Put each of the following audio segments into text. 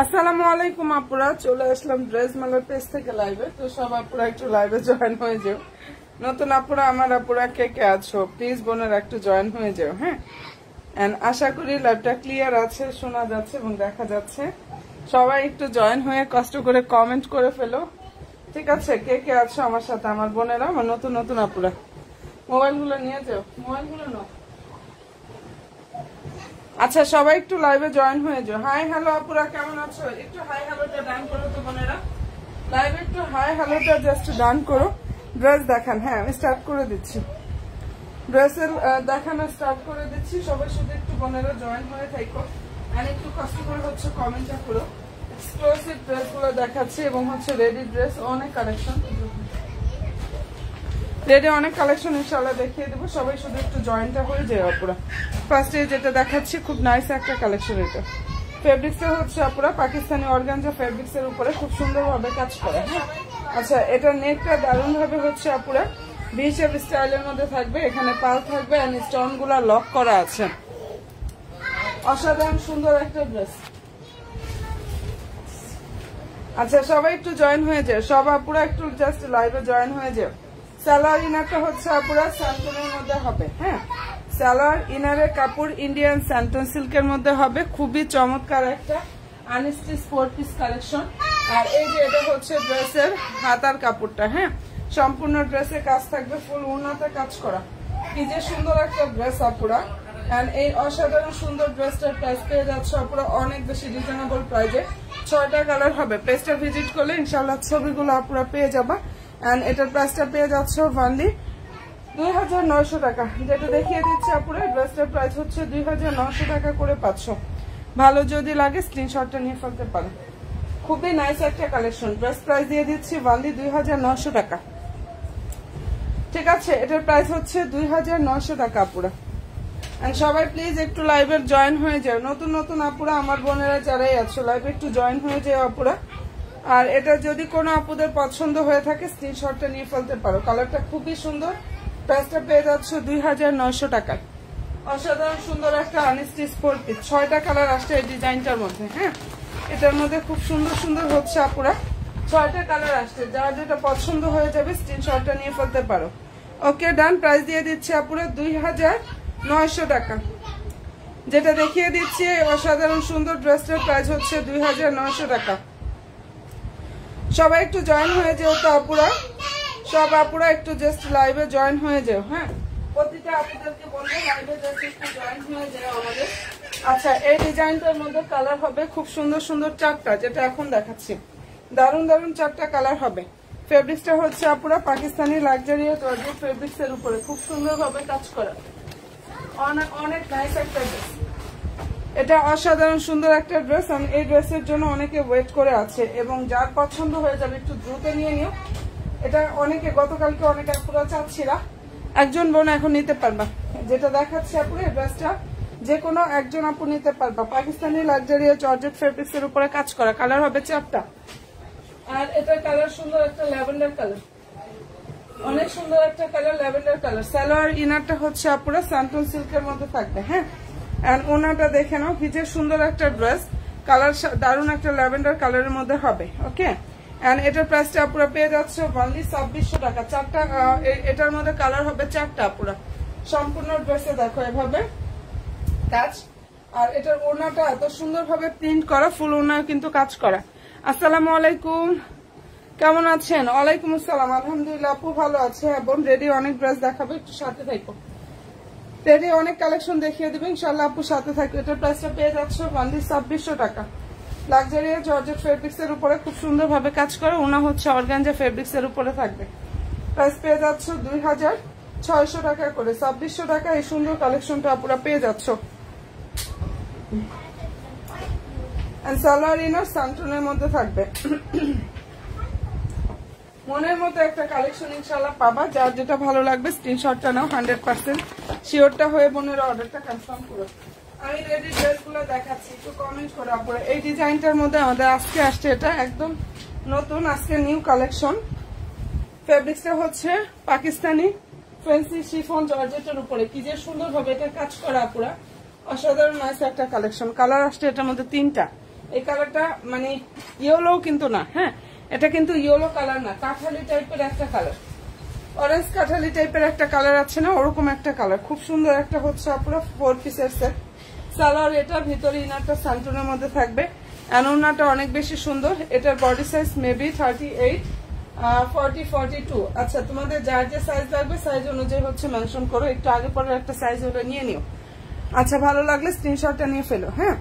আসসালামু আলাইকুম আপুরা, চলে আসলাম ড্রেস মেলার পেজ থেকে লাইভে। তো সব আপুরা একটু লাইভে জয়েন হয়ে যাও। নতুন আপুরা, আমার আপুরা কে কে আছো প্লিজ বোনের একটু জয়েন হয়ে যাও। হ্যাঁ, এন্ড আশা করি লাইভটা ক্লিয়ার আছে, শোনা যাচ্ছে এবং দেখা যাচ্ছে। সবাই একটু জয়েন হয়ে কষ্ট করে কমেন্ট করে ফেলো, ঠিক আছে? কে কে আছো আমার সাথে, আমার বোনেরা, আমার নতুন নতুন আপুরা। মোবাইলগুলো নিয়ে যাও, মোবাইলগুলো নাও। আচ্ছা, সবাই একটু লাইভে জয়েন হয়ে যাও। হাই হ্যালো আপুরা, কেমন আছো? একটু হাই হ্যালোটা ডান করো তো বোনেরা, লাইভে একটু হাই হ্যালোটা জাস্ট ডান করো। ড্রেস দেখান, হ্যাঁ আমি স্টার্ট করে দিচ্ছি, ড্রেসের দেখানো স্টার্ট করে দিচ্ছি। সবাই শুধু একটু বোনেরা জয়েন হয়ে থাকো, আর একটু কষ্ট করে হচ্ছে কমেন্টটা করো। এক্সক্লুসিভ ড্রেসগুলো দেখাচ্ছি এবং হচ্ছে রেডি ড্রেস অনেক কালেকশন, রেডি অনেক কালেকশন ইনশাআল্লাহ দেখিয়ে দেবো। সবাই শুধু একটু জয়েনটা হয়ে যায় আপুরা। ফার্স্টে যেটা দেখাচ্ছি খুব নাইস একটা কালেকশন, এটা ফেব্রিক্সের হচ্ছে আপুরা পাকিস্তানি অর্গানজা ফেব্রিক্সের উপরে খুব সুন্দরভাবে কাজ করে। হ্যাঁ, আচ্ছা, এটা নেকটা দারুণ ভাবে হচ্ছে আপুরা ভি শেপ স্টাইলের মধ্যে থাকবে, এখানে পাল থাকবে আর স্টোন গুলা লক করা আছে। অসাধারণ সুন্দর একটা ড্রেস। আচ্ছা, সবাই একটু জয়েন হয়ে যায়, সব আপুরা একটু জাস্ট লাইভে জয়েন হয়ে যায়। সালোয়ার ইনারটা হচ্ছে আপুরা স্যান্টনের মধ্যে হবে। হ্যাঁ, সালোয়ার ইনারের কাপড় ইন্ডিয়ান স্যান্টন সিল্কের মধ্যে হবে, খুবই চমৎকার একটা আনস্টিচ 4 পিস কালেকশন। আর এই যে এটা হচ্ছে ড্রেসের হাতার কাপড়টা। হ্যাঁ, সম্পূর্ণ ড্রেসে কাজ থাকবে, ফুল উন্নতে কাজ করা। কি যে সুন্দর একটা ড্রেস আপুরা। এন্ড এই অসাধারণ সুন্দর ড্রেসটার প্রাইস পেয়ে যাচ্ছে আপুরা অনেক বেশি রিজনেবল প্রাইসে। 6টা কালার হবে, পেজটা ভিজিট করলে ইনশাআল্লাহ ছবিগুলো আপুরা পেয়ে যাবা। এন্ড এটার প্রাইসটা পেয়ে যাচ্ছে অনলি 2900 টাকা। যেটা দেখিয়ে দিচ্ছে আপুরা, ড্রেসটার প্রাইস হচ্ছে 2900 টাকা করে পাচ্ছ। ভালো যদি লাগে স্ক্রিনশটটা নিয়ে ফেলতে পারো। খুবই নাইস একটা কালেকশন। ড্রেস প্রাইস দিয়ে দিচ্ছি অনলি 2900 টাকা, ঠিক আছে? এটার প্রাইস হচ্ছে 2900 টাকা আপুরা। এন্ড সবাই প্লিজ একটু লাইভের জয়েন হয়ে যাও। নতুন নতুন আপুরা আমার বোনেরা যারাই আছো লাইভে একটু জয়েন হয়ে যাও আপুরা। আর এটা যদি কোনো আপুদের পছন্দ হয়ে থাকে স্ক্রিনশটটা নিয়ে ফেলতে পারো। কালারটা খুবই সুন্দর, প্রাইসটা পেয়ে যাচ্ছে 2900 টাকায়। অসাধারণ সুন্দর একটা আনস্টিচ 4 পিস, 6টা কালার আসছে এই ডিজাইনটার মধ্যে। হ্যাঁ, এটার মধ্যে খুব সুন্দর সুন্দর হচ্ছে আপুরা 6টা কালার আসছে। যার যেটা পছন্দ হয়ে যাবে স্ক্রিনশটটা নিয়ে ফেলতে পারো। ওকে, ডান। প্রাইস দিয়ে দিচ্ছি আপুরা 2900 টাকা। যেটা দেখিয়ে দিচ্ছি অসাধারণ সুন্দর ড্রেসটার প্রাইস হচ্ছে 2900 টাকা। সবাই একটু জয়েন হয়ে যাও তো আপুরা, সব আপুরা একটু জাস্ট লাইভে জয়েন হয়ে যাও। হ্যাঁ, প্রতিটা আপুদেরকে বলবো লাইভে জাস্ট একটু জয়েন হয়ে যাও আমাদের। আচ্ছা, এই ডিজাইনটার মধ্যে কালার হবে খুব সুন্দর সুন্দর 4টা, যেটা এখন দেখাচ্ছি। দারুণ দারুণ 4টা কালার হবে। ফেব্রিক্সটা হচ্ছে আপুরা পাকিস্তানি লাক্সারিয়াস জর্জেট ফেব্রিক্সের উপরে খুব সুন্দরভাবে কাজ করা, অনেক নাইস একটা ড্রেস। এটা অসাধারণ সুন্দর একটা ড্রেস। আমি এই ড্রেসের জন্য অনেকে ওয়েট করে আছে এবং যার পছন্দ হয়ে যাবে একটু দ্রুত নিয়ে নিও। এটা অনেকে গতকালকে অনেক আপুরা চাচ্ছিলা, একজন বোন এখন নিতে পারবা। যেটা দেখাচ্ছে আপুরা এই ড্রেসটা যে কোনো একজন আপু নিতে পারবা। পাকিস্তানি লাক্সারিয়া জর্জেট ফেব্রিক্স এর উপরে কাজ করা, কালার হবে 4টা। আর এটা কালার সুন্দর একটা ল্যাভেন্ডার কালার, অনেক সুন্দর একটা কালার ল্যাভেন্ডার কালার। সালোয়ার ইনারটা হচ্ছে আপুরা স্যান্টন সিল্কের মধ্যে থাকবে। হ্যাঁ, এন্ড ওনাটা দেখে নাও, কি যে সুন্দর একটা ড্রেস। কালার দারুণ একটা ল্যাভেন্ডার কালারের মধ্যে হবে। ওকে, এন্ড এটার প্রাইসটা আপুরা পেয়ে যাচ্ছে অনলি 2600 টাকা। 4টা এটার মধ্যে কালার হবে 4টা আপুরা। সম্পূর্ণ ড্রেসে দেখো এভাবে কাজ। আর এটার ওড়নাটা এত সুন্দরভাবে প্রিন্ট করা, ফুল ওড়না কিন্তু কাজ করা। আসসালামু আলাইকুম, কেমন আছেন? ওয়ালাইকুম আসসালাম, আলহামদুলিল্লাহ আপু ভালো আছে। এবং রেডি অনেক ড্রেস দেখাবে, একটু সাথে থাকো। রেডি অনেক কালেকশন দেখিয়ে দিবে ইনশাআল্লাহ আপু, সাথে থাকবে। এটার প্রাইসটা পেয়ে যাচ্ছে অনলি 2600 টাকা। লাক্সারিয়া জর্জেট ফেব্রিক্স এর উপরে খুব সুন্দরভাবে কাজ করে, ওনা হচ্ছে অর্গানজা ফেব্রিক্স এর উপরে থাকবে। প্রাইস পেয়ে যাচ্ছ 2600 টাকা করে। 2600 টাকা এই সুন্দর কালেকশনটা আপুরা পেয়ে যাচ্ছ। সালোয়ার ইনার স্যান্টনের মধ্যে থাকবে। মনের মতো একটা কালেকশন ইনশাআল্লাহ পাবা। যার যেটা ভালো লাগবে স্ক্রিনশটটা নাও, 100% শিওরটা হয়ে বোনের অর্ডারটা কনফার্ম করো। আমি রেডি ড্রেসগুলো দেখাচ্ছি, একটু কমেন্ট করো আপুরা। এই ডিজাইনটার মধ্যে আমাদের আজকে আসছে, এটা একদম নতুন আজকে নিউ কালেকশন। ফেব্রিক্সটা হচ্ছে পাকিস্তানি ফ্যান্সি শিফন জর্জেটের উপরে, কি যে সুন্দর ভাবে এটা কাজ করা আপুরা। অসাধারণ নাইস একটা কালেকশন। কালার আসছে এটার মধ্যে 3টা, এই কালারটা মানে ইয়েলো কিন্তু না, হ্যাঁ এটা কিন্তু ইয়েলো কালার না, কাঠালি টাইপের একটা কালার, অরেঞ্জ কাঠালি টাইপের একটা কালার আছে না, ওরকম একটা কালার। খুব সুন্দর একটা হচ্ছে আপনার 4 পিসের সেট। সালোয়ার এটা, ভিতরে ইনারটা সান্টুনের মধ্যে থাকবে। ওড়নাটা অনেক বেশি সুন্দর। এটার বডি সাইজ মেবি 38, 40, 42। আচ্ছা তোমাদের যার যে সাইজ লাগবে সাইজ অনুযায়ী হচ্ছে মেনশন করো, একটু আগে পরে একটা সাইজ ওটা নিয়ে নিও। আচ্ছা ভালো লাগলে স্ক্রিনশটটা নিয়ে ফেলো, হ্যাঁ।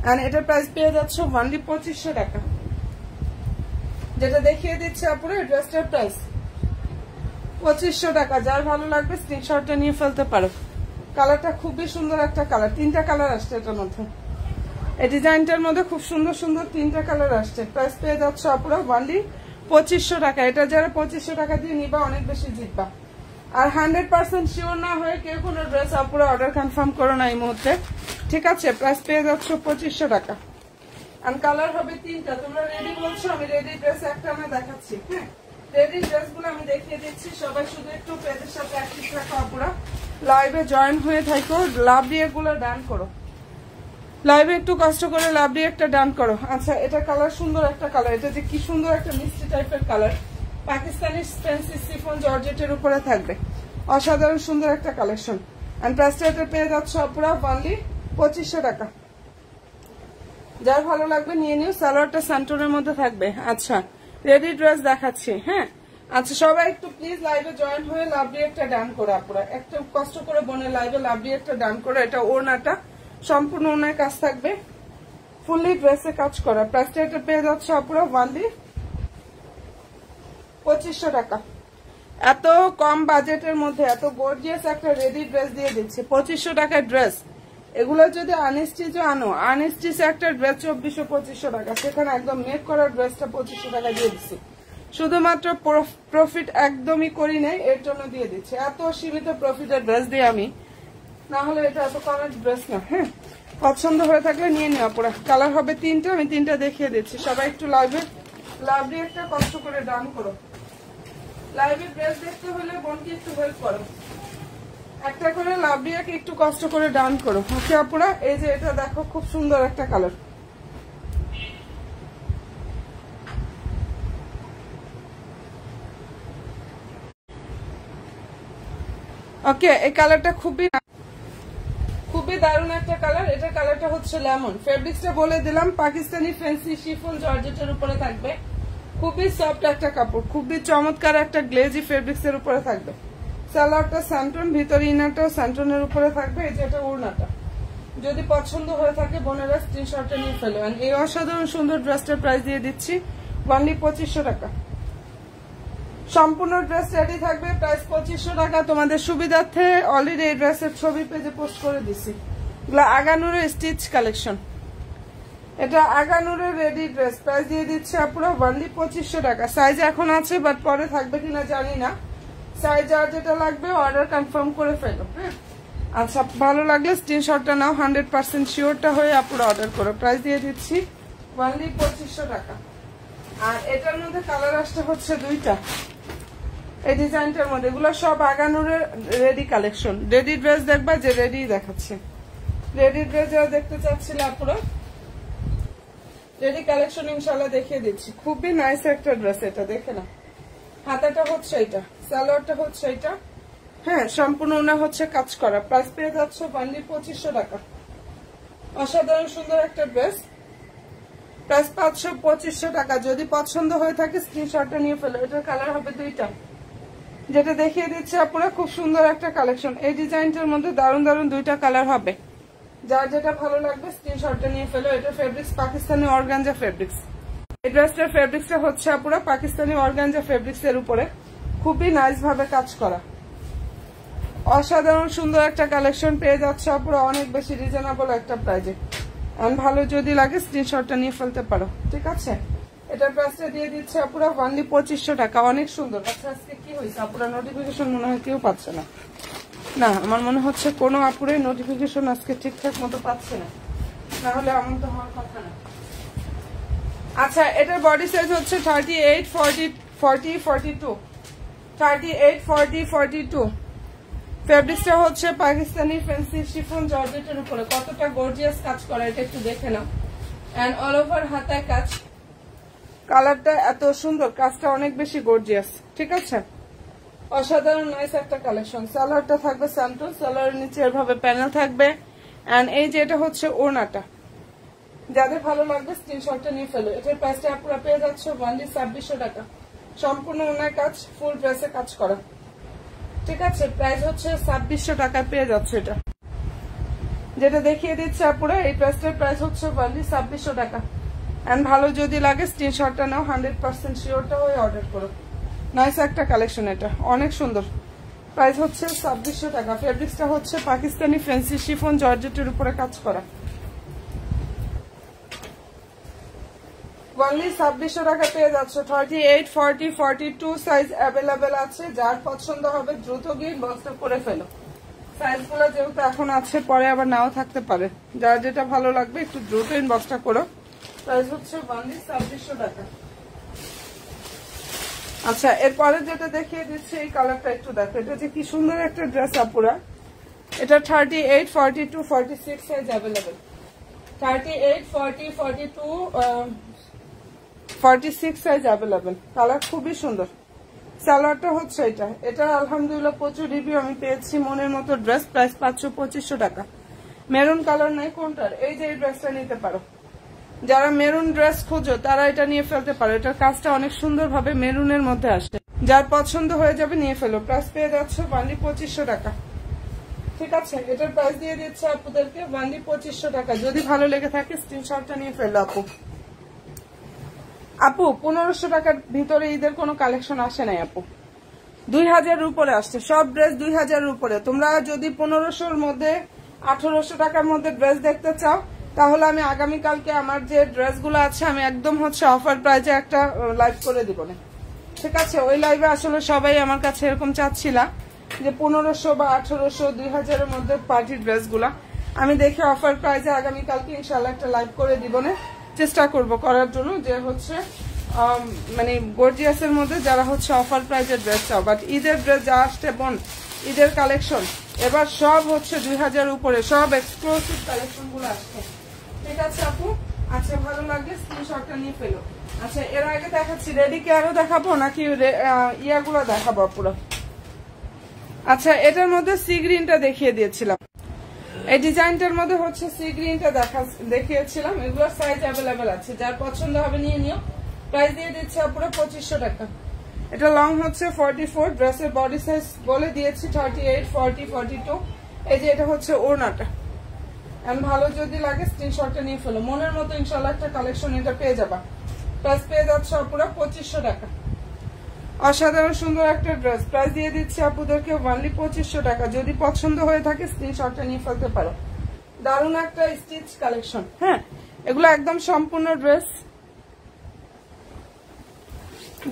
আর এটার প্রাইস পেয়ে যাচ্ছে অনলি 2500 টাকা। যেটা দেখিয়ে দিচ্ছে আপনারা ড্রেসটার প্রাইস 2500 টাকা। যার ভালো লাগবে স্ক্রিনশটটা নিয়ে ফেলতে পারো। কালারটা খুবই সুন্দর একটা কালার, 3টা কালার আসছে এটার মধ্যে। এই ডিজাইনটার মধ্যে খুব সুন্দর সুন্দর 3টা কালার আসছে। প্রাইস পেয়ে যাচ্ছে আপনারা অনলি 2500 টাকা। এটা যারা 2500 টাকা দিয়ে নিবা অনেক বেশি জিতবা। আর 100% শিওর না হয়ে কেউ কোনো ড্রেস আপনারা অর্ডার কনফার্ম করো না এই মুহূর্তে, ঠিক আছে। প্রাইস পেয়ে যাচ্ছে 2500 টাকা। আর কালার হবে 3টা। তোমরা রেডি বলছো, আমি রেডি ড্রেস একটা আমি দেখাচ্ছি, হ্যাঁ। রেডি ড্রেসগুলো আমি দেখিয়ে দিচ্ছি। সবাই শুধু একটু পেজের সাথে অ্যাক্টিভ থাকো আপনারা, লাইভে জয়েন হয়ে থাকো, লাভ দিয়ে গুলো ডান করো, লাইভে একটু কষ্ট করে লাভ দিয়ে একটা ডান করো। আচ্ছা এটা কালার সুন্দর একটা কালার, এটা যে কি সুন্দর একটা মিষ্টি টাইপের কালার, পাকিস্তানি ফ্যান্সি শিফন জর্জেটের উপরে থাকবে, অসাধারণ সুন্দর একটা কালেকশন। এন্ড প্রাইসটা এটা পেয়ে যাচ্ছে আপনারা অনলি 2500 টাকা। যার ভালো লাগবে নিয়ে নিও। সালোয়ারটা সান্টনের মধ্যে থাকবে। আচ্ছা রেডি ড্রেস দেখাচ্ছি, হ্যাঁ। আচ্ছা সবাই একটু প্লিজ লাইভে জয়েন হয়ে লাভ দিয়ে একটা ডান করো আপনারা, একটু কষ্ট করে বোনের লাইভে লাভ দিয়ে একটা ডান করো। এটা ওড়নাটা সম্পূর্ণ ওড়নায় কাজ থাকবে, ফুললি ড্রেসে কাজ করা। প্রাইসটা এটা পেয়ে যাচ্ছে আপনারা অনলি 2500 টাকা। এত কম বাজেটের মধ্যে এত গর্জিয়াস একটা রেডি ড্রেস দিয়ে দিচ্ছে 2500 টাকার ড্রেস। এগুলো যদি আনস্টিচও আনো, আনস্টিচ একটা ড্রেস 2400-2500 টাকা, সেখানে একদম মেক করা ড্রেসটা 2500 টাকা দিয়ে দিচ্ছি। শুধুমাত্র প্রফিট একদমই করি নাই, এর জন্য দিয়ে দিচ্ছি। এত সীমিত প্রফিটের ড্রেস দিয়ে আমি, না হলে এটা এত কমের ড্রেস না, হ্যাঁ। পছন্দ হয়ে থাকলে নিয়ে নেওয়া পুরা। কালার হবে 3টা, আমি 3টা দেখিয়ে দিচ্ছি। সবাই একটু লাইভে লাভ দিয়ে একটা কষ্ট করে ডান করো। লাইভে ড্রেস দেখতে হলে বোনকে একটু হেল্প করো, একটা করে লাভ দিয়ে একটু কষ্ট করে ডান করো, ওকে আপুরা। এই যে এটা দেখো খুব সুন্দর একটা কালার, ওকে। এই কালারটা খুবই খুবই দারুণ একটা কালার। এটা কালারটা হচ্ছে লেমন। ফেব্রিক্সটা বলে দিলাম, পাকিস্তানি ফ্যান্সি শিফন জর্জেটের উপরে থাকবে, খুবই সফট একটা কাপড়, খুবই চমৎকার একটা গ্লেজি ফেব্রিক্স এর উপরে থাকবে। সালোয়ারটা স্যান্টন, ভিতরে ইনারটাও স্যান্টনের উপরে থাকবে। এই যে এটা ওড়নাটা, যদি পছন্দ হয়ে থাকে বোনেরা স্ক্রিনশটটা নিয়ে ফেলো। এই অসাধারণ সুন্দর ড্রেসটার প্রাইস দিয়ে দিচ্ছি অনলি 2500 টাকা। সম্পূর্ণ ড্রেস রেডি থাকবে, প্রাইস 2500 টাকা। তোমাদের সুবিধার্থে অলরেডি এই ড্রেসের ছবি পেজে পোস্ট করে দিছি। এগুলো আগানুরের স্টিচ কালেকশন, এটা আগানুরের রেডি ড্রেস। প্রাইস দিয়ে দিচ্ছে আপনারা অনলি 2500 টাকা। সাইজ এখন আছে বাট পরে থাকবে কিনা জানি না। সাইজ আর যেটা লাগবে অর্ডার কনফার্ম করে ফেলো, হ্যাঁ। আচ্ছা ভালো লাগলে স্ক্রিনশটটা নাও, 100% শিওরটা হয়ে আপনারা অর্ডার করো। প্রাইস দিয়ে দিচ্ছি অনলি 2500 টাকা। আর এটার মধ্যে কালার আসতে হচ্ছে 2টা। এই ডিজাইনটার মধ্যে এগুলো সব আগানুরের রেডি কালেকশন। রেডি ড্রেস দেখবা যে রেডি দেখাচ্ছে, রেডি ড্রেস যারা দেখতে চাচ্ছিলে আপনারা রেডি কালেকশন ইনশাল্লাহ দেখিয়ে দিচ্ছি। খুবই নাইস একটা ড্রেস, এটা দেখে না। হাতাটা হচ্ছে এটা, সালোয়ারটা হচ্ছে এটা, হ্যাঁ। সম্পূর্ণ ওনা হচ্ছে কাজ করা। প্রাইস পেয়ে যাচ্ছে অনলি 2500 টাকা। অসাধারণ সুন্দর একটা ড্রেস, প্রাইস 2500 টাকা। যদি পছন্দ হয়ে থাকে স্ক্রিনশটটা নিয়ে ফেলো। এটার কালার হবে 2টা, যেটা দেখিয়ে দিচ্ছে আপনারা খুব সুন্দর একটা কালেকশন। এই ডিজাইনটার মধ্যে দারুণ দারুণ 2টা কালার হবে। যার যেটা ভালো লাগবে স্ক্রিনশটটা নিয়ে ফেলো। এটা ফেব্রিক্স পাকিস্তানি অর্গানজা ফেব্রিক্স। এই ড্রেসটার ফেব্রিক্সটা হচ্ছে আপনারা পাকিস্তানি অর্গানজা ফেব্রিক্স এর উপরে খুবই নাইস ভাবে কাজ করা। অসাধারণ সুন্দর একটা কালেকশন পেয়ে যাচ্ছে আপনারা অনেক বেশি রিজনেবল একটা প্রাইজে। এন্ড ভালো যদি লাগে স্ক্রিনশটটা নিয়ে ফেলতে পারো, ঠিক আছে। এটার প্রাইসটা দিয়ে দিচ্ছে আপনারা অনলি 2500 টাকা। অনেক সুন্দর। আচ্ছা আজকে কি হয়েছে আপনারা নোটিফিকেশন মনে হয় কেউ পাচ্ছে না? না আমার মনে হচ্ছে কোনো আপুরে নোটিফিকেশন আজকে ঠিকঠাক মতো পাচ্ছে না, না হলে এমন তো হওয়ার কথা না। আচ্ছা এটার বডি সাইজ হচ্ছে 38, 40, 40, 42, 38, 40, 42। ফেব্রিক্সটা হচ্ছে পাকিস্তানি ফ্যান্সি শিফন জর্জেটের উপরে। কতটা গর্জিয়াস কাজ করা এটা একটু দেখে নাও। এন্ড অল ওভার হাতায় কাজ। কালারটা এত সুন্দর, কাজটা অনেক বেশি গর্জিয়াস, ঠিক আছে, অসাধারণ নাইস একটা কালেকশন। সালোয়ারটা থাকবে স্যান্টোন, সালোয়ারের নিচে এভাবে প্যানেল থাকবে। এন্ড এই যে এটা হচ্ছে ওড়নাটা, যাদের ভালো লাগবে স্ক্রিনশটটা নিয়ে ফেলো। এটার প্রাইসটা আপনারা পেয়ে যাচ্ছে অনলি 2600 টাকা। সম্পূর্ণ ওনার কাজ, ফুল ড্রেসে কাজ করা, ঠিক আছে। প্রাইস হচ্ছে 2600 টাকায় পেয়ে যাচ্ছে এটা। যেটা দেখিয়ে দিচ্ছে আপনারা, এই প্রাইসটার প্রাইস হচ্ছে অনলি 2600 টাকা। এন্ড ভালো যদি লাগে স্ক্রিনশটটা নাও, 100% শিওরটা হয়ে অর্ডার করো। নাইস একটা কালেকশন, এটা অনেক সুন্দর। প্রাইস হচ্ছে 2600 টাকা। ফেব্রিক্সটা হচ্ছে পাকিস্তানি ফ্যান্সি শিফন জর্জেটের উপরে কাজ করা। অনলি 2600 টাকা পেয়ে যাচ্ছে। 38, 40, 42 সাইজ অ্যাভেলেবেল আছে। যার পছন্দ হবে দ্রুত গিয়ে বক্সটা করে ফেলো। সাইজগুলো যেহেতু এখন আছে, পরে আবার নাও থাকতে পারে। যার যেটা ভালো লাগবে একটু দ্রুত ইনবক্সটা করো। প্রাইস হচ্ছে অনলি 2600 টাকা। আচ্ছা, এরপরে যেটা দেখিয়ে দিচ্ছে এই কালারটা একটু দেখো। এটা যে কি সুন্দর একটা ড্রেস আপুরা। এটা 38, 42, 46 size available. 38, 40, 42, 46 size available. Colour খুবই সুন্দর। সালোয়ারটা হচ্ছে এটা। এটা আলহামদুলিল্লাহ প্রচুর রিভিউ আমি পেয়েছি। মনের মতো ড্রেস। প্রাইস 500-2500 টাকা। মেরুন কালার নাই কোনটার? এই যে এই ড্রেসটা নিতে পারো। যারা মেরুন ড্রেস খোঁজো তারা এটা নিয়ে ফেলতে পারো। এটার কাজটা অনেক সুন্দর ভাবে মেরুনের মধ্যে আসে। যার পছন্দ হয়ে যাবে নিয়ে ফেলো। প্রাইস পেয়ে যাচ্ছে অনলি 2500 টাকা, ঠিক আছে। এটার প্রাইস দিয়ে দিচ্ছে আপুদেরকে অনলি 2500 টাকা। যদি ভালো লেগে থাকে স্ক্রিনশটটা নিয়ে ফেললো আপু। 1500 টাকার ভিতরে ঈদের কোনো কালেকশন আসে নাই আপু। 2000 উপরে আসছে সব ড্রেস। 2000 উপরে। তোমরা যদি 1500-র মধ্যে 1800 টাকার মধ্যে ড্রেস দেখতে চাও, তাহলে আমি আগামীকালকে আমার যে ড্রেসগুলো আছে আমি একদম হচ্ছে অফার প্রাইজে একটা লাইভ করে দিব না, ঠিক আছে। ওই লাইভে আসলে সবাই আমার কাছে এরকম চাচ্ছিলা যে 1500 বা 1800, 2000-এর মধ্যে পার্টি ড্রেসগুলা আমি দেখে অফার প্রাইজে আগামীকালকে ইনশাল্লাহ একটা লাইভ করে দিব না। চেষ্টা করব করার জন্য, যে হচ্ছে মানে গর্জিয়াসের মধ্যে যারা হচ্ছে অফার প্রাইজের ড্রেস চাও। বাট ঈদের ড্রেস যা আসছে বোন, ঈদের কালেকশন এবার সব হচ্ছে 2000 উপরে, সব এক্সক্লুসিভ কালেকশন গুলো আসছে, ঠিক আছে আপু। আচ্ছা, ভালো লাগলে স্ক্রিনশটটা নিয়ে ফেলো। আচ্ছা, এর আগে দেখাচ্ছি রেডি কে আরো দেখাবো নাকি ইয়াগুলো দেখাবো পুরো? আচ্ছা, এটার মধ্যে সি গ্রিনটা দেখিয়ে দিয়েছিলাম। এই ডিজাইনটার মধ্যে হচ্ছে সি গ্রিনটা দেখিয়েছিলাম। এগুলো সাইজ অ্যাভেলেবেল আছে। যার পছন্দ হবে নিয়ে নিও। প্রাইস দিয়ে দিচ্ছে পুরো 2500 টাকা। এটা লং হচ্ছে 44, ড্রেসের বডি সাইজ বলে দিয়েছি 38, 40, 42। এই যে এটা হচ্ছে ওড়নাটা। এন্ড ভালো যদি লাগে স্ক্রিনশটটা নিয়ে ফেলো। মনের মতো ইনশাআল্লাহ একটা কালেকশন এটা পেয়ে যাবা। প্রাইস পেয়ে যাচ্ছে পুরো 2500 টাকা। অসাধারণ সুন্দর একটা ড্রেস। প্রাইস দিয়ে দিচ্ছি আপুদেরকে অনলি 2500 টাকা। যদি পছন্দ হয়ে থাকে স্ক্রিনশটটা নিয়ে ফেলতে পারো। দারুণ একটা স্টিচ কালেকশন। হ্যাঁ, এগুলো একদম সম্পূর্ণ ড্রেস।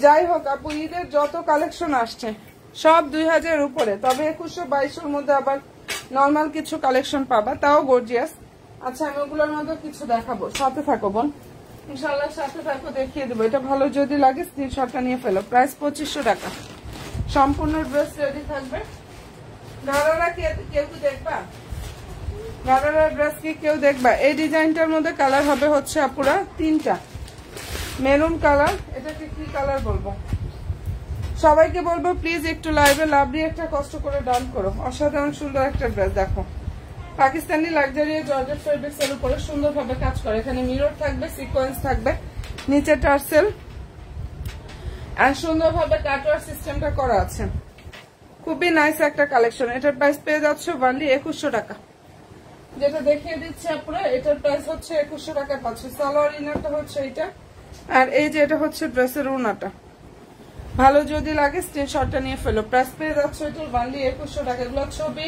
যাই হোক আপু, ঈদের যত কালেকশন আসছে সব 2000 উপরে। তবে 2100-2200-র মধ্যে আবার নর্মাল কিছু কালেকশন পাবা, তাও গর্জিয়াস। আচ্ছা, আমি ওগুলোর মধ্যে কিছু দেখাবো, সাথে থাকো বোন, ইনশাআল্লাহ সাথে থাকো, দেখিয়ে দেবো। এটা ভালো যদি লাগে স্ক্রিনশটটা নিয়ে ফেলো। প্রাইস 2500 টাকা। সম্পূর্ণ ড্রেস রেডি থাকবে। গারারা কেউ কি দেখবা? গারারা ড্রেস কি কেউ দেখবা? এই ডিজাইনটার মধ্যে কালার হবে হচ্ছে আপুরা 3টা। মেরুন কালার, এটাকে কি কালার বলবো? সবাইকে বলবো প্লিজ একটু লাইভে লাভ দিয়ে একটা কষ্ট করে ডান করো। অসাধারণ সুন্দর একটা ড্রেস দেখো। পাকিস্তানি লাক্সারি জর্জেট ফেব্রিক্স এর উপরে সুন্দরভাবে কাজ করে। এখানে মিরর থাকবে, সিকোয়েন্স থাকবে, নিচে টার্সেল আর সুন্দরভাবে কাটওয়ার সিস্টেমটা করা আছে। খুবই নাইস একটা কালেকশন। এটার প্রাইস পেয়ে যাচ্ছে অনলি 2100 টাকা। যেটা দেখিয়ে দিচ্ছে আপনারা, এটার প্রাইস হচ্ছে 2100 টাকা পাচ্ছে। সালোয়ার ইনারটা হচ্ছে এটা, আর এই যে এটা হচ্ছে ড্রেসের ওড়নাটা। ভালো যদি লাগে স্ক্রিনশটটা নিয়ে ফেলো। প্রাইস পেয়ে যাচ্ছে এটার অনলি 2100 টাকা। এগুলো ছবি,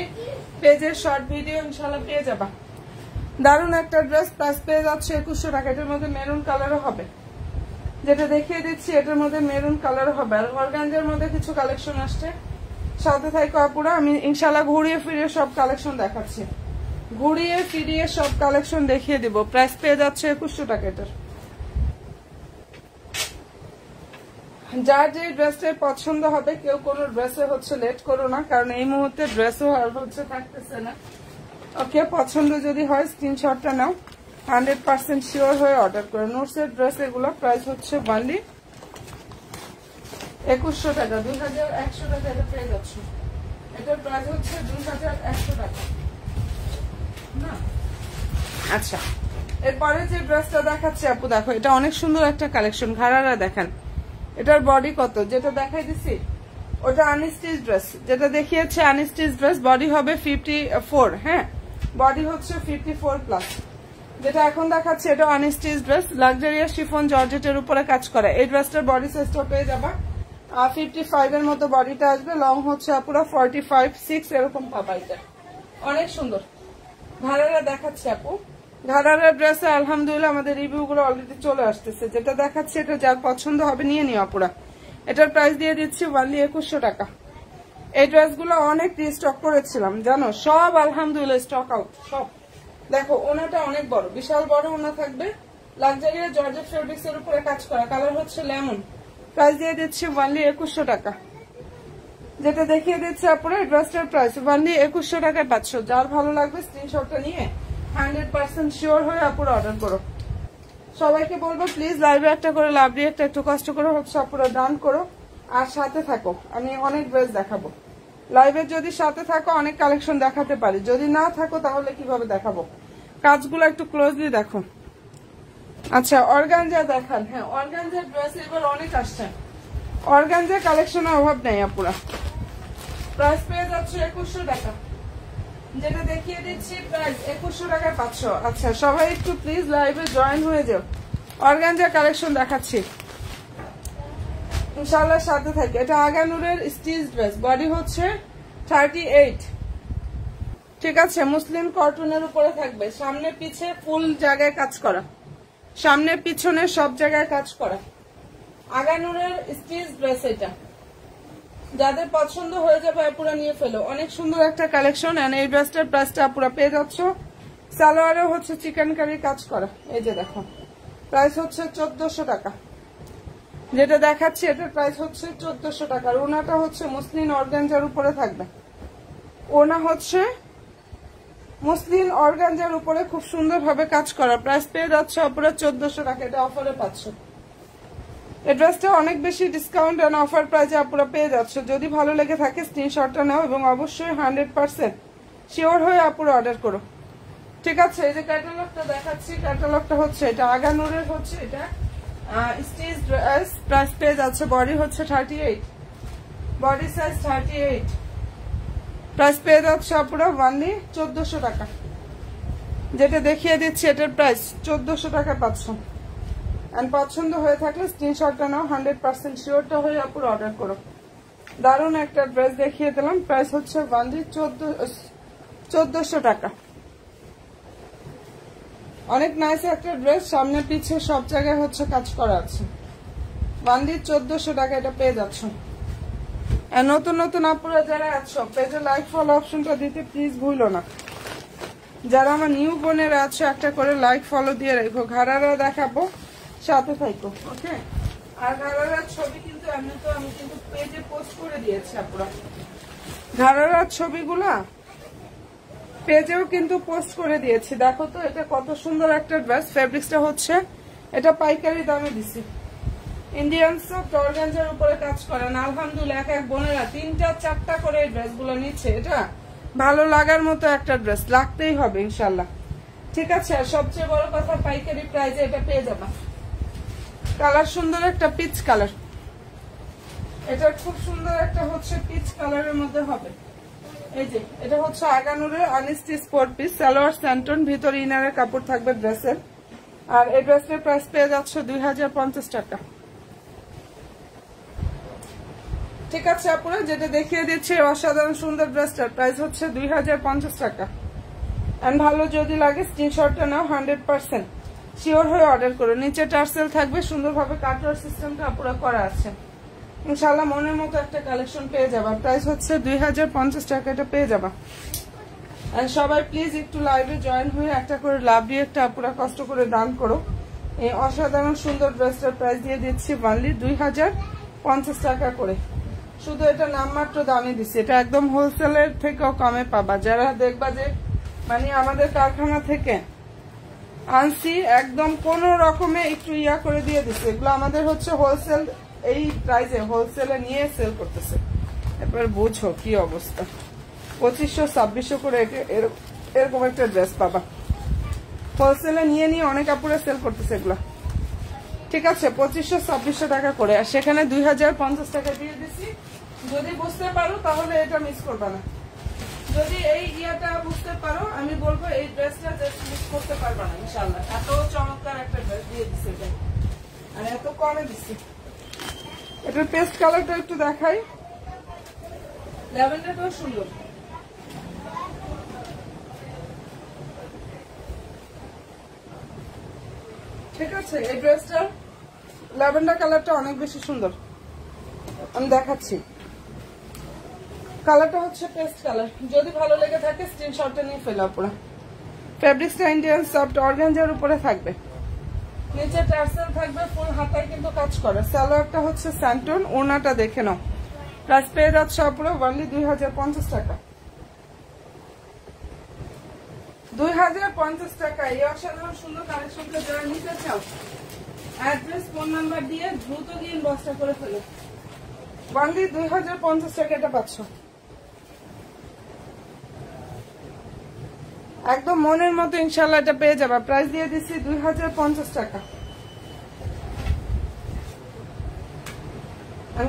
পেজের শর্ট ভিডিও ইনশাআল্লাহ পেয়ে যাবা। দারুণ একটা ড্রেস। প্রাইস পেয়ে যাচ্ছে 2100 টাকা। এটার মধ্যে মেরুন কালারও হবে, যেটা দেখিয়ে দিচ্ছি এটার মধ্যে মেরুন কালারও হবে। আর অর্গানজার মধ্যে কিছু কালেকশন আসছে, সাথে থাকো আপুরা। আমি ইনশাআল্লাহ ঘুরিয়ে ফিরিয়ে সব কালেকশন দেখাচ্ছি, ঘুরিয়ে ফিরিয়ে সব কালেকশন দেখিয়ে দিব। প্রাইস পেয়ে যাচ্ছে 2100 টাকা এটার। যার যে ড্রেসটাই পছন্দ হবে, কেউ কোনো ড্রেসে হচ্ছে লেট করো না, কারণ এই মুহূর্তে ড্রেসও আর হচ্ছে থাকতেছে না। ওকে, পছন্দ যদি হয় স্ক্রিনশটটা নাও, 100% শিওর হয়ে অর্ডার করে। নোটসের ড্রেস এগুলো প্রাইস হচ্ছে অনলি 2100 টাকা, 2100 টাকা এটা পেয়ে যাচ্ছে। এটার প্রাইস হচ্ছে 2100 টাকা না। আচ্ছা, এরপরে যে ড্রেসটা দেখাচ্ছি আপু দেখো, এটা অনেক সুন্দর একটা কালেকশন। ঘাড়ারা দেখেন, এটার বডি কত, যেটা দেখাই দিছি ওটা আনস্টিচ ড্রেস, যেটা দেখিয়েছে আনস্টিচ ড্রেস, বডি হবে 54। হ্যাঁ, বডি হচ্ছে 54 প্লাস। যেটা এখন দেখাচ্ছে এটা আনস্টিচ ড্রেস, লাক্সারিয়াস শিফন জর্জেটের উপরে কাজ করে। এই ড্রেসটার বডি সাইজটা পেয়ে যাবা 55 এর মতো বডিটা আসবে, লং হচ্ছে পুরো 45-6 এরকম পাবা। এটা অনেক সুন্দর। ঘাড়ারা দেখাচ্ছে আপু, ঘাড়ারা ড্রেসে আলহামদুলিল্লাহ আমাদের রিভিউ গুলো অলরেডি চলে আসতেছে। যেটা দেখাচ্ছে এটা যার পছন্দ হবে নিয়ে নিও আপুরা। এটার প্রাইস দিয়ে দিচ্ছি অনলি 2100 টাকা। এই ড্রেসগুলো অনেক রিস্টক করেছিলাম জানো, সব আলহামদুলিল্লাহ স্টক আউট সব। দেখো ওনাটা অনেক বড়, বিশাল বড় ওনা থাকবে, লাক্সারিয়া জর্জেট ফেব্রিক্স এর উপরে কাজ করা, কালার হচ্ছে লেমন। প্রাইস দিয়ে দিচ্ছি অনলি 2100 টাকা। যেটা দেখিয়ে দিচ্ছে আপনারা ড্রেসটার প্রাইস অনলি 2100 টাকায় পাচ্ছ। যার ভালো লাগবে স্ক্রিনশটটা নিয়ে 100% শিওর হয়ে আপুরা অর্ডার করো। সবাইকে বলবো প্লিজ লাইভে একটা করে লাভ দিয়ে একটু কষ্ট করে হচ্ছে আপুরা ডান করো আর সাথে থাকো। আমি অনেক ড্রেস দেখাবো লাইভে, যদি সাথে থাকো অনেক কালেকশন দেখাতে পারি, যদি না থাকো তাহলে কিভাবে দেখাবো। কাজগুলো একটু ক্লোজলি দেখো। আচ্ছা, অর্গানজা দেখান। হ্যাঁ, অর্গানজার ড্রেস এবার অনেক আসছে, অর্গানজার কালেকশনের অভাব নেই আপুরা। প্রাইস পেয়ে যাচ্ছে 2100 টাকা। যেটা দেখিয়ে দিচ্ছি প্রাইস 2100 টাকায় পাচ্ছ। আচ্ছা, সবাই একটু প্লিজ লাইভে জয়েন হয়ে যাও। অর্গানজার কালেকশন দেখাচ্ছি ইনশাআল্লাহ, সাথে থাকে। এটা আগানুরের স্টিচ ড্রেস, বডি হচ্ছে 38। ঠিক আছে, মুসলিম কটনের উপরে থাকবে, সামনে পিছে ফুল জায়গায় কাজ করা, সামনে পিছনে সব জায়গায় কাজ করা। আগানুরের স্টিচ ড্রেস এটা, যাদের পছন্দ হয়ে যাবে আপুরা নিয়ে ফেলো। অনেক সুন্দর একটা কালেকশন। এন্ড এই ড্রেসটার প্রাইসটা আপুরা পেয়ে যাচ্ছ। সালোয়ারেও হচ্ছে চিকেন কারি কাজ করা, এই যে দেখো। প্রাইস হচ্ছে 1400 টাকা। যেটা দেখাচ্ছি এটার প্রাইস হচ্ছে 1400 টাকা। ওনাটা হচ্ছে মুসলিম অর্গানজার উপরে থাকবে, ওনা হচ্ছে মুসলিম অর্গানজার উপরে খুব সুন্দর ভাবে কাজ করা। প্রাইস পেয়ে যাচ্ছে আপুরা 1400 টাকা। এটা অফারে পাচ্ছ। এই ড্রেসটা অনেক বেশি ডিসকাউন্ট এন্ড অফার প্রাইসে আপুরা পেয়ে যাচ্ছে। যদি ভালো লেগে থাকে স্ক্রিনশটটা নাও এবং অবশ্যই 100% শিওর হয়ে আপুরা অর্ডার করো। ঠিক আছে, এই যে ক্যাটালগটা দেখাচ্ছি, ক্যাটালগটা হচ্ছে এটা আগানুরের, হচ্ছে এটা স্টিচ ড্রেস। প্রাইস পেয়ে যাচ্ছে, বডি হচ্ছে 38, বডি সাইজ 38। প্রাইস পেয়ে যাচ্ছে আপুরা অনলি 1400 টাকা। যেটা দেখিয়ে দিচ্ছি এটার প্রাইস 1400 টাকা পাচ্ছ। এন্ড পছন্দ হয়ে থাকলে স্ক্রিনশটটা নাও, 100% শিওরটা হয়ে আপুরা অর্ডার করো। দারুণ একটা ড্রেস দেখিয়ে দিলাম। প্রাইস হচ্ছে অনলি 1400 টাকা। অনেক নাইস একটা ড্রেস, সামনে পিছে সব জায়গায় হচ্ছে কাজ করা আছে। অনলি 1400 টাকা এটা পেয়ে যাচ্ছ। নতুন নতুন আপুরা যারা আছো পেজে লাইক ফলো অপশনটা দিতে প্লিজ ভুলো না। যারা আমার নিউ বোনেরা আছে একটা করে লাইক ফলো দিয়ে রেখো। ঘাড়ারা দেখাবো, সাথে থাকো। ওকে, আর ঘাড়ারার ছবি কিন্তু আমি কিন্তু পেজে পোস্ট করে দিয়েছি আপুরা। ঘাড়ারার ছবিগুলা পেজেও কিন্তু পোস্ট করে দিয়েছি। দেখো তো এটা কত সুন্দর একটা ড্রেস। ফেব্রিক্সটা হচ্ছে এটা পাইকারি দামে দিছি। ইন্ডিয়ান সফট অর্গানজার উপরে কাজ করেন। আলহামদুলিল্লাহ এক এক বোনেরা 3-4টা করে এই ড্রেসগুলো নিচ্ছে। এটা ভালো লাগার মতো একটা ড্রেস, লাগতেই হবে ইনশাল্লাহ। ঠিক আছে, আর সবচেয়ে বড় কথা পাইকারি প্রাইসে এটা পেয়ে যাবা। কালার সুন্দর একটা পিচ কালার, এটা খুব সুন্দর একটা হচ্ছে পিচ কালারের মধ্যে হবে। এই যে এটা হচ্ছে আগানুরের আনস্টিচ 4 পিস, সালোয়ার স্যান্টন, ভিতরে ইনারের কাপড় থাকবে ড্রেসের। আর এই ড্রেসের প্রাইস পেয়ে যাচ্ছে 2050 টাকা। ঠিক আছে আপুরা, যেটা দেখিয়ে দিচ্ছে অসাধারণ সুন্দর ড্রেসটার প্রাইস হচ্ছে 2050 টাকা। এন্ড ভালো যদি লাগে স্ক্রিনশটটা নাও, 100% শিওর হয়ে অর্ডার করো। নিচে টার্সেল থাকবে, সুন্দরভাবে কাটওয়ার সিস্টেমটা আপুরা করা আছে। ইনশাআল্লাহ মনের মতো একটা কালেকশন পেয়ে যাবা। প্রাইস হচ্ছে 2050 টাকা, এটা পেয়ে যাবা। আর সবাই প্লিজ একটু লাইভে জয়েন হয়ে একটা করে লাভ দিয়ে একটা আপুরা কষ্ট করে দান করো। এই অসাধারণ সুন্দর ড্রেসটার প্রাইস দিয়ে দিচ্ছি অনলি 2050 টাকা করে। শুধু এটা নামমাত্র দামে দিচ্ছি, এটা একদম হোলসেলের থেকেও কমে পাবা। যারা দেখবা যে মানে আমাদের কারখানা থেকে আনছি একদম কোন রকমে একটু ইয়া করে দিয়ে দিচ্ছে। এগুলো আমাদের হচ্ছে হোলসেল, এই প্রাইসে হোলসেলে নিয়ে সেল করতেছে। এবার বুঝো কি অবস্থা, 2500-2600 করে এরকম একটা ড্রেস পাবা। হোলসেলে নিয়ে নিয়ে অনেক কাপড়ে সেল করতেছে এগুলা। ঠিক আছে, 2500-2600 টাকা করে, আর সেখানে 2050 টাকা দিয়ে দিচ্ছি। যদি বুঝতে পারো তাহলে এটা মিস করবে না। যদি এই ইয়াটা বুঝতে পারো, আমি বলবো এই ড্রেসটা জাস্ট মিস করতে পারবে না ইনশাআল্লাহ। এত চমৎকার একটা ড্রেস দিয়ে দিচ্ছে এটা, আর এত কমে দিচ্ছি। এটার পেস্ট কালারটা একটু দেখাই, ল্যাভেন্ডারটাও সুন্দর। ঠিক আছে, এই ড্রেসটার ল্যাভেন্ডার কালারটা অনেক বেশি সুন্দর, আমি দেখাচ্ছি। কালারটা হচ্ছে পেস্ট কালার। যদি ভালো লেগে থাকে স্ক্রিনশটটা নিয়ে ফেলো পুরো। ফেব্রিক্সটা ইন্ডিয়ান সফট অর্গানজার উপরে থাকবে, নিচে টার্সেল থাকবে, ফুল হাতায় কিন্তু কাজ করে। সালোয়ারটা হচ্ছে স্যান্টন, ওড়নাটা দেখে নাও। প্রাইস পেয়ে যাচ্ছে পুরো অনলি 2050 টাকা। 2050 টাকা। এই অসাধারণ সুন্দর কালেকশনটা যারা নিতে চাও, অ্যাড্রেস ফোন নাম্বার দিয়ে দ্রুত গিয়ে ইনবক্সটা করে ফেলো। অনলি 2050 টাকা এটা পাচ্ছ। একদম মনের মতো ইনশাল্লাহ এটা পেয়ে যাবা। প্রাইস দিয়ে দিচ্ছি 2050 টাকা।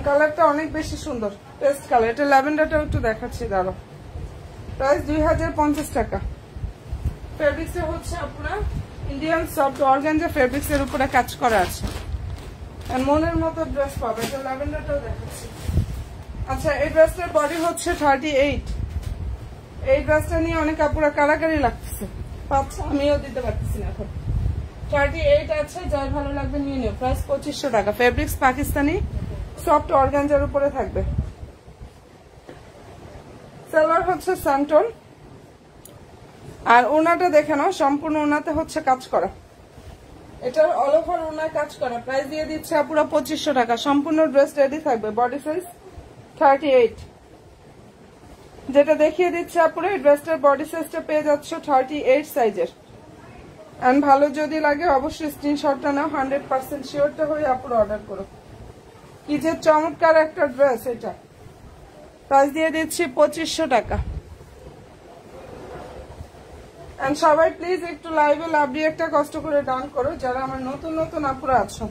কালারটা অনেক বেশি সুন্দর, পেস্ট কালার। এটা ল্যাভেন্ডারটাও একটু দেখাচ্ছি, দাঁড়ো। প্রাইস 2050 টাকা। ফেব্রিক্স হচ্ছে আপনার ইন্ডিয়ান সফট অর্গানজা ফেব্রিক্স এর উপরে কাজ করা আছে। মনের মতো ড্রেস পাবে। এটা ল্যাভেন্ডারটাও দেখাচ্ছি। আচ্ছা, এই ড্রেসটার বডি হচ্ছে 38। এই ড্রেসটা নিয়ে অনেক কাপড় কারাকারি লাগতেছে, পাচ্ছ, আমিও দিতে পারতেছি না এখন। 38 আছে, যার ভালো লাগবে নিয়ে নিও। প্রাইস 2500 টাকা। ফেব্রিক্স পাকিস্তানি সফট অর্গানজার উপরে থাকবে। সালোয়ার হচ্ছে স্যান্টন, আর ওনাটা দেখে নাও, সম্পূর্ণ ওনাতে হচ্ছে কাজ করা। এটার অল ওভার ওনায় কাজ করা। প্রাইস দিয়ে দিচ্ছে পুরো 2500 টাকা। সম্পূর্ণ ড্রেস রেডি থাকবে। বডি সাইজ 38, যেটা দেখিয়ে দিচ্ছে আপুরা। এই ড্রেসটার বডি সাইজটা পেয়ে যাচ্ছ 38 সাইজের। এন্ড ভালো যদি লাগে অবশ্যই স্ক্রিনশটটা নাও, 100% শিওরটা হয়ে আপুরা অর্ডার করো। কি যে চমৎকার একটা ড্রেস এটা। প্রাইস দিয়ে দিচ্ছি 2500 টাকা। এন্ড সবাই প্লিজ একটু লাইভে লাভ দিয়ে একটা কষ্ট করে ডান করো, যারা আমার নতুন নতুন আপুরা আছো।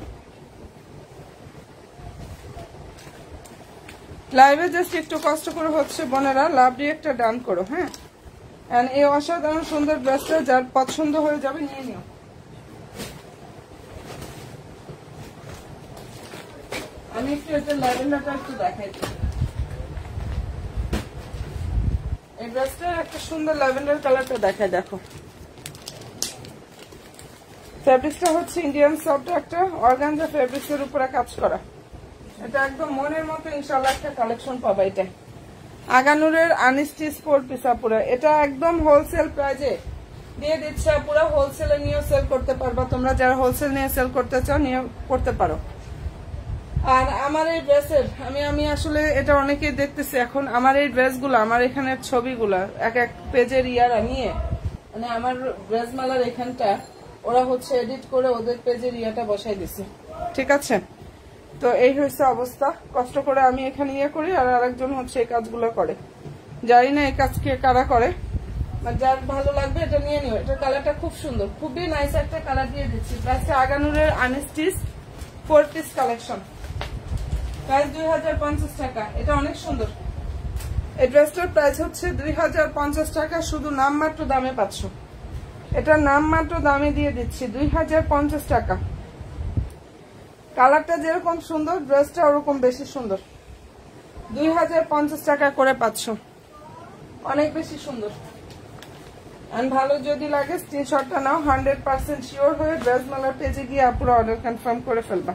লাইভে জাস্ট একটু কষ্ট করে হচ্ছে বোনেরা লাভ দিয়ে একটা ডান করো, হ্যাঁ। এন্ড এই অসাধারণ সুন্দর ড্রেসটা যার পছন্দ হয়ে যাবে নিয়ে নিও। আমি একটু এটা ল্যাভেন্ডারটা একটু দেখাই দিই। এই ড্রেসটা একটা সুন্দর ল্যাভেন্ডার কালারটা দেখায়, দেখো। ফেব্রিক্সটা হচ্ছে ইন্ডিয়ান সফট একটা অর্গানজা ফেব্রিক্স এর উপরে কাজ করা। এটা একদম মনের মতো ইনশাআল্লাহ একটা কালেকশন পাবা। এটা আগানুরের আনস্টিচ 4 পিস আপুরা। এটা একদম হোলসেল প্রাইজে দিয়ে দিচ্ছে পুরো। হোলসেলে নিয়ে সেল করতে পারবা তোমরা, যারা হোলসেল নিয়ে সেল করতে চাও নিয়ে করতে পারো। আর আমার এই ড্রেসের আমি আসলে এটা অনেকেই দেখতেছি এখন। আমার এই ড্রেসগুলো, আমার এখানের ছবিগুলা এক এক পেজের ইয়ারা নিয়ে, মানে আমার ড্রেস মালার এখানটা ওরা হচ্ছে এডিট করে ওদের পেজের ইয়াটা বসাই দিছে। ঠিক আছে, তো এই হয়েছে অবস্থা। কষ্ট করে আমি এখানে ইয়ে করি, আর আরেকজন হচ্ছে এই কাজগুলো করে। জানি না এই কাজ কে কারা করে, যার ভালো লাগবে এটা নিয়ে নিও। এটা কালারটা খুব সুন্দর, খুবই নাইস একটা কালার দিয়ে দিচ্ছি। প্রাইসটা আগানুরের আনস্টিচ 4 পিস কালেকশন। প্রাইস 2050 টাকা। এটা অনেক সুন্দর। এই ড্রেসটার প্রাইস হচ্ছে 2050 টাকা। শুধু নামমাত্র দামে পাচ্ছ। এটা নামমাত্র দামে দিয়ে দিচ্ছি 2050 টাকা। কালারটা যেরকম সুন্দর, ড্রেসটা ওরকম বেশি সুন্দর। 2050 টাকা করে পাচ্ছ, অনেক বেশি সুন্দর। আর ভালো যদি লাগে স্ক্রিনশটটা নাও, 100% শিওর হয়ে ড্রেস মালার পেজে গিয়ে আপুরা অর্ডার কনফার্ম করে ফেলবা।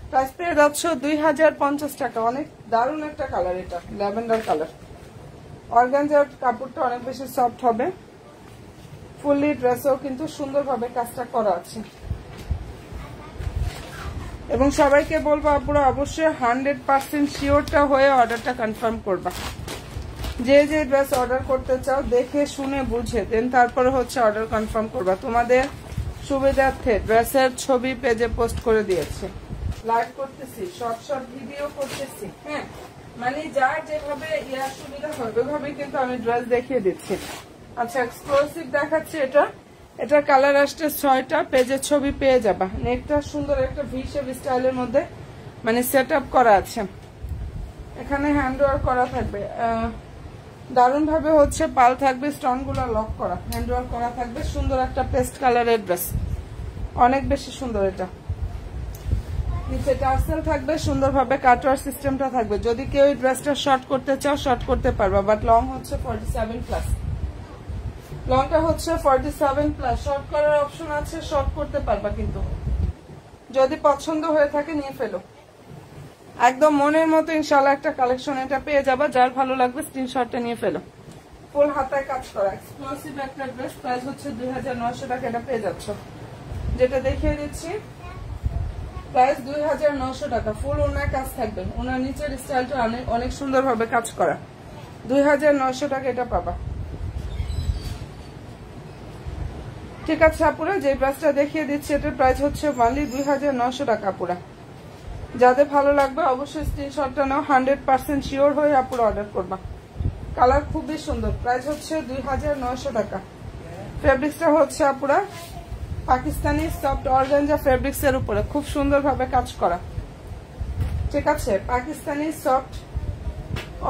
প্রাইস পেয়ে যাচ্ছ 2050 টাকা। অনেক দারুণ একটা কালার, এটা ল্যাভেন্ডার কালার। অর্গানজার কাপড়টা অনেক বেশি সফট হবে। ফুললি ড্রেসেও কিন্তু সুন্দরভাবে কাজটা করা আছে। এবং সবাইকে বলবো আপুরা অবশ্যই 100% শিওরটা হয়ে অর্ডারটা কনফার্ম করবা। যে যে ড্রেস অর্ডার করতে চাও দেখে শুনে বুঝে দেন তারপরে হচ্ছে অর্ডার কনফার্ম করবা। তোমাদের সুবিধার্থে ড্রেসের ছবি পেজে পোস্ট করে দিয়েছি, লাইভ করতেছি, শর্ট ভিডিও করতেছি। হ্যাঁ, মানে যার যেভাবে ইয়ার সুবিধা হবে ওইভাবে কিন্তু আমি ড্রেস দেখিয়ে দিচ্ছি। আচ্ছা, এক্সক্লুসিভ দেখাচ্ছি। এটা কালার আসছে 6টা, পেজের ছবি পেয়ে যাবা। নেকটা সুন্দর একটা ভি শেপ স্টাইলের মধ্যে মানে সেট আপ করা আছে, এখানে হ্যান্ড ওয়ার্ক করা থাকবে, দারুণ ভাবে হচ্ছে পাল থাকবে, স্টোন গুলো লক করা, হ্যান্ড ওয়ার্ক করা থাকবে। সুন্দর একটা পেস্ট কালারের ড্রেস, অনেক বেশি সুন্দর। এটা নিচে টার্সেল থাকবে, সুন্দরভাবে কাটওয়ার সিস্টেমটা থাকবে। যদি কেউ এই ড্রেসটা শর্ট করতে চাও শর্ট করতে পারবা, বাট লং হচ্ছে 47+। লংটা হচ্ছে 47+। শর্ট করার অপশন আছে, শর্ট করতে পারবা, কিন্তু যদি পছন্দ হয়ে থাকে নিয়ে ফেলো। একদম মনের মতো ইনশাআল্লাহ একটা কালেকশন এটা পেয়ে যাবা। যার ভালো লাগবে স্ক্রিনশটটা নিয়ে ফেলো। ফুল হাতায় কাজ করা এক্সক্লুসিভ একটা ড্রেস, প্রাইস হচ্ছে 2900 টাকা। এটা পেয়ে যাচ্ছ, যেটা দেখিয়ে দিচ্ছি প্রাইস 2900 টাকা। ফুল ওনার কাজ থাকবে, ওনার নিচের স্টাইলটা অনেক সুন্দর ভাবে কাজ করা। 2900 টাকা এটা পাবা। ঠিক আছে আপুরা, যে ড্রেসটা দেখিয়ে দিচ্ছি এটার প্রাইস হচ্ছে অনলি 2900 টাকা। আপুরা যাদের ভালো লাগবে অবশ্যই স্ক্রিনশটটা নাও, 100% শিওর হয়ে আপুরা অর্ডার করবা। কালার খুবই সুন্দর, প্রাইস হচ্ছে 2900 টাকা। ফেব্রিক্সটা হচ্ছে আপুরা পাকিস্তানি সফট অর্গানজা ফেব্রিক্স এর উপরে খুব সুন্দর ভাবে কাজ করা। ঠিক আছে, পাকিস্তানি সফট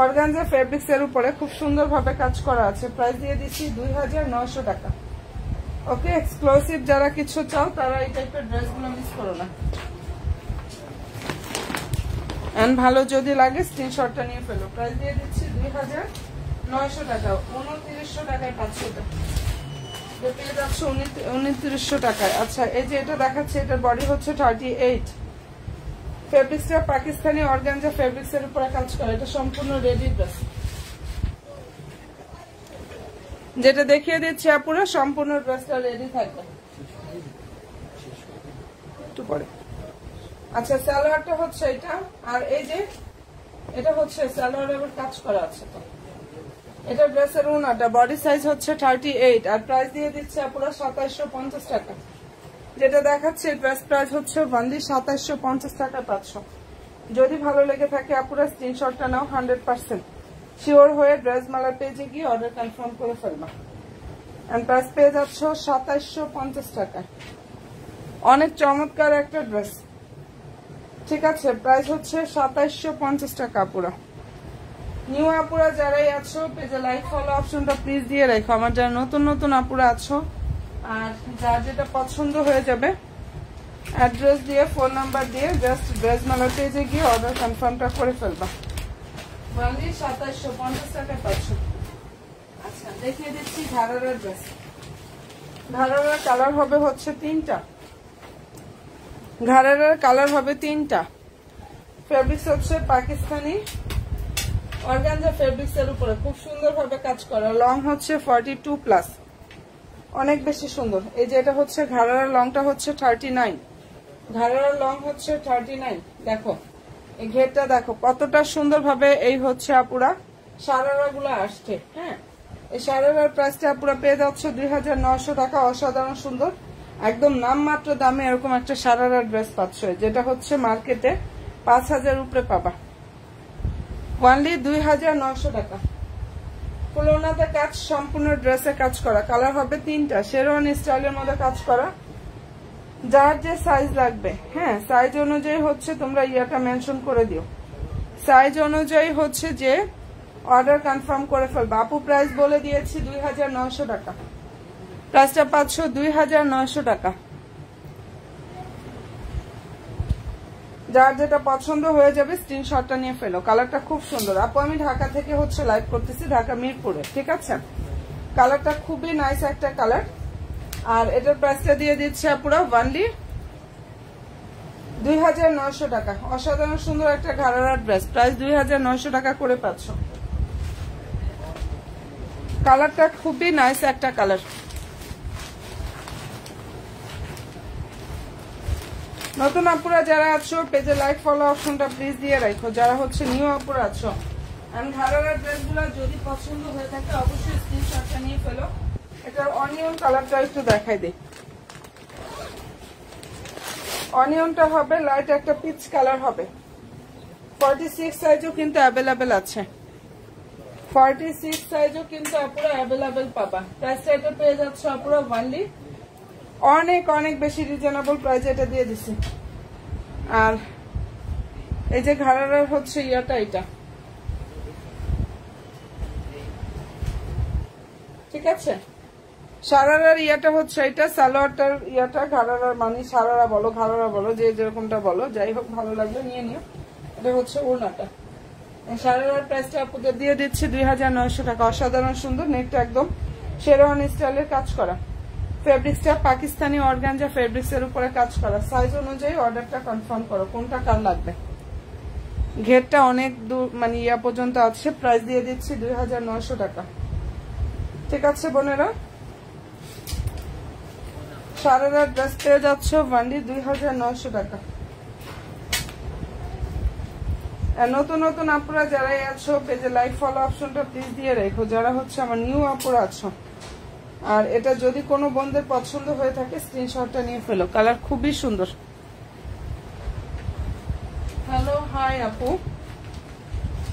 অর্গানজা ফেব্রিক্স এর উপরে খুব সুন্দর ভাবে কাজ করা আছে। প্রাইস দিয়ে দিচ্ছি 2900 টাকা। ওকে, এক্সক্লুসিভ যারা কিছু চাও তারা এই টাইপের ড্রেসগুলো মিস করো না। এন্ড ভালো যদি লাগে স্ক্রিনশটটা নিয়ে ফেলো। প্রাইস দিয়ে দিচ্ছি 2900 টাকা। 2900 টাকায় 500 পেয়ে যাচ্ছে 2900 টাকায়। আচ্ছা, এই যে এটা দেখাচ্ছে এটার বডি হচ্ছে 38। ফেব্রিক্সটা পাকিস্তানি অর্গানজা ফেব্রিক্স এর উপরে কাজ করে। এটা সম্পূর্ণ রেডি ড্রেস, যেটা দেখিয়ে দিচ্ছি আপুরা সম্পূর্ণ ড্রেসটা রেডি থাকবে একটু পরে। আচ্ছা, সালোয়ারটা হচ্ছে এটা, আর এই যে এটা হচ্ছে সালোয়ারের উপর কাজ করা আছে। তো এটা ড্রেসের ওনাটা বডি সাইজ হচ্ছে 38 আর প্রাইস দিয়ে দিচ্ছে আপুরা 2750 টাকা। যেটা দেখাচ্ছে ড্রেস প্রাইস হচ্ছে অনলি 2750 টাকা 500। যদি ভালো লেগে থাকে আপুরা স্ক্রিনশটটা নাও, 100% শিওর হয়ে ড্রেস মালার পেজে গিয়ে অর্ডার কনফার্ম করে ফেলবা। এন্ড প্রাইস পেয়ে যাচ্ছ 2750 টাকা। অনেক চমৎকার একটা ড্রেস। ঠিক আছে, প্রাইস হচ্ছে 2750 টাকা। আপুরা নিউ আপুরা যারাই আছো পেজে লাইক ফলো অপশনটা প্লিজ দিয়ে রাখো। আমার যারা নতুন নতুন আপুরা আছো আর যার যেটা পছন্দ হয়ে যাবে অ্যাড্রেস দিয়ে ফোন নাম্বার দিয়ে জাস্ট ড্রেস মালার পেজে গিয়ে অর্ডার কনফার্মটা করে ফেলবা। অনলি 2750 টাকা 500। আচ্ছা, দেখিয়ে দিচ্ছি ঘাড়ার ড্রেস। ঘাড়ার কালার হবে হচ্ছে 3টা। ঘাড়ার কালার হবে 3টা। ফেব্রিক্স হচ্ছে পাকিস্তানি অর্গানজা ফেব্রিক্স এর উপরে খুব সুন্দর ভাবে কাজ করা। লং হচ্ছে 42+, অনেক বেশি সুন্দর। এই যে এটা হচ্ছে ঘাড়ার লংটা হচ্ছে 39। ঘাড়ার লং হচ্ছে 39। দেখো এই ঘেরটা দেখো কতটা সুন্দর ভাবে এই হচ্ছে আপুরা সারারা গুলো আসছে। হ্যাঁ, এই সারারার প্রাইসটা আপুরা পেয়ে যাচ্ছে 2900 টাকা। অসাধারণ সুন্দর, একদম নামমাত্র দামে এরকম একটা সারারার ড্রেস পাচ্ছ, যেটা হচ্ছে মার্কেটে 5000 উপরে পাবা। অনলি 2900 টাকা। ফুলওনাতে কাজ, সম্পূর্ণ ড্রেসে কাজ করা। কালার হবে 3টা, শেরওয়ানি স্টাইলের মধ্যে কাজ করা। যার যে সাইজ লাগবে, হ্যাঁ সাইজ অনুযায়ী হচ্ছে তোমরা ইয়াটা মেনশন করে দিও। সাইজ অনুযায়ী হচ্ছে যে অর্ডার কনফার্ম করে ফেলবা। আপু প্রাইস বলে দিয়েছি 2900 টাকা। প্রাইসটা পাচ্ছ 2900 টাকা। যার যেটা পছন্দ হয়ে যাবে স্ক্রিনশটটা নিয়ে ফেলো। কালারটা খুব সুন্দর। আপু আমি ঢাকা থেকে হচ্ছে লাইভ করতেছি, ঢাকা মিরপুরে। ঠিক আছে, কালারটা খুবই নাইস একটা কালার। আর এটার প্রাইসটা দিয়ে দিচ্ছে আপুরা অনলি 2900 টাকা। অসাধারণ সুন্দর একটা ঘাড়ার ড্রেস, প্রাইস 2900 টাকা করে পাচ্ছ। কালারটা খুবই নাইস একটা কালার। নতুন আপুরা যারা আছো পেজে লাইক ফলো অপশনটা প্লিজ দিয়ে রাখো। যারা হচ্ছে নিউ আপুরা আছো আমি ঘাড়ার ড্রেসগুলো যদি পছন্দ হয়ে থাকে অবশ্যই স্ক্রিনশটটা নিয়ে ফেলো। এটার অনিয়ন কালারটা একটু দেখাই দিই। অনিয়নটা হবে লাইট একটা পিচ কালার হবে। 46 সাইজও কিন্তু অ্যাভেলেবেল আছে। 46 সাইজও কিন্তু আপুরা অ্যাভেলেবেল পাবা। প্রাইসটা এটা পেয়ে যাচ্ছে আপুরা ওয়ানলি অনেক অনেক বেশি রিজনেবল প্রাইসে এটা দিয়ে দিছি। আর এই যে ঘাড়ার হচ্ছে ইয়াটা, এটা ঠিক আছে। সারারার ইয়াটা হচ্ছে এটা, সালোয়ারটার ইয়াটা ঘাড়ার, মানে সারারা বলো ঘাড়ারা বলো, যে যেরকমটা বলো, যাই হোক ভালো লাগবে নিয়ে নিও। এটা হচ্ছে ওড়নাটা। সারারার প্রাইসটা আপুদের দিয়ে দিচ্ছি 2900 টাকা। অসাধারণ সুন্দর, নেকটা একদম শেরওয়ানি স্টাইলের কাজ করা, ফেব্রিক্সটা পাকিস্তানি অর্গানজা ফেব্রিক্স এর উপরে কাজ করা। সাইজ অনুযায়ী অর্ডারটা কনফার্ম করো কোনটা কার লাগবে। ঘেরটা অনেক দূর মানে ইয়া পর্যন্ত আছে। প্রাইস দিয়ে দিচ্ছি 2900 টাকা। ঠিক আছে বোনেরা, সারারার ড্রেস পেয়ে যাচ্ছ ওয়ানলি 2900 টাকা। নতুন নতুন আপুরা যারাই আছো পেজে লাইক ফলো অপশনটা প্লিজ দিয়ে রেখো, যারা হচ্ছে আমার নিউ আপুরা আছো। আর এটা যদি কোনো বন্ধুদের পছন্দ হয়ে থাকে স্ক্রিনশটটা নিয়ে ফেলো, কালার খুবই সুন্দর। হ্যালো হাই আপু,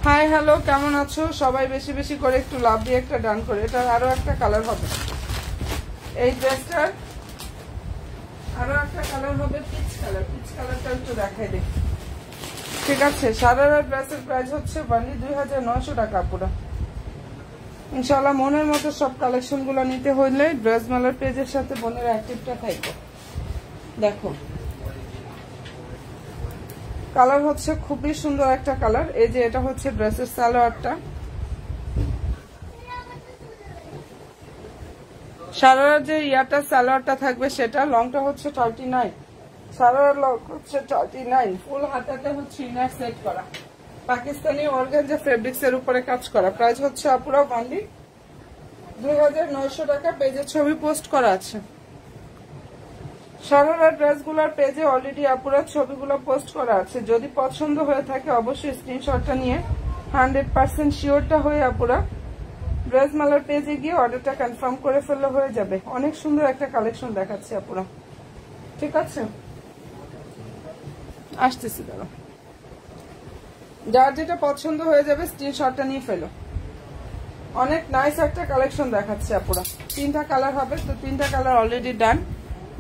হাই হ্যালো, কেমন আছো সবাই? বেশি বেশি করে একটু লাভ দিয়ে একটা ডান করে। এটার আরো একটা কালার হবে, এই ড্রেসটার আরো একটা কালার হবে পিচ কালার। পিচ কালারটা একটু দেখাই দিই। ঠিক আছে, সারারা ড্রেসের প্রাইস হচ্ছে ওয়ানলি 2900 টাকা পুরো। ইনশাআল্লাহ মনের মতো সব কালেকশন গুলো নিতে হইলে ড্রেস মেলার পেজের সাথে বোনেরা অ্যাক্টিভটা থাকবে। দেখো কালার হচ্ছে খুবই সুন্দর একটা কালার। এই যে এটা হচ্ছে ড্রেসের সালোয়ারটা। সারারা যে ইয়াটা সালোয়ারটা থাকবে সেটা লংটা হচ্ছে 39, সারার লং হচ্ছে 39, ফুল হাতাতে হচ্ছে ইনার সেট করা, পাকিস্তানি অর্গানজা ফেব্রিক্স এর উপরে কাজ করা। প্রাইস হচ্ছে আপুরা ওনলি 2900 টাকা। পেজে ছবি পোস্ট করা আছে। সারারা ড্রেসগুলোর পেজে অলরেডি আপুরা ছবিগুলো পোস্ট করা আছে। যদি পছন্দ হয়ে থাকে অবশ্যই স্ক্রিনশটটা নিয়ে 100% শিওরটা হয়ে আপুরা ড্রেস মেলার পেজে গিয়ে অর্ডারটা কনফার্ম করে ফেললে হয়ে যাবে। অনেক সুন্দর একটা কালেকশন দেখাচ্ছি আপুরা। ঠিক আছে, আসতেছি দাঁড়ো। যার যেটা পছন্দ হয়ে যাবে স্ক্রিনশটটা নিয়ে ফেলো। অনেক নাইস একটা কালেকশন দেখাচ্ছে আপুরা। 3টা কালার হবে, তো 3টা কালার অলরেডি ডান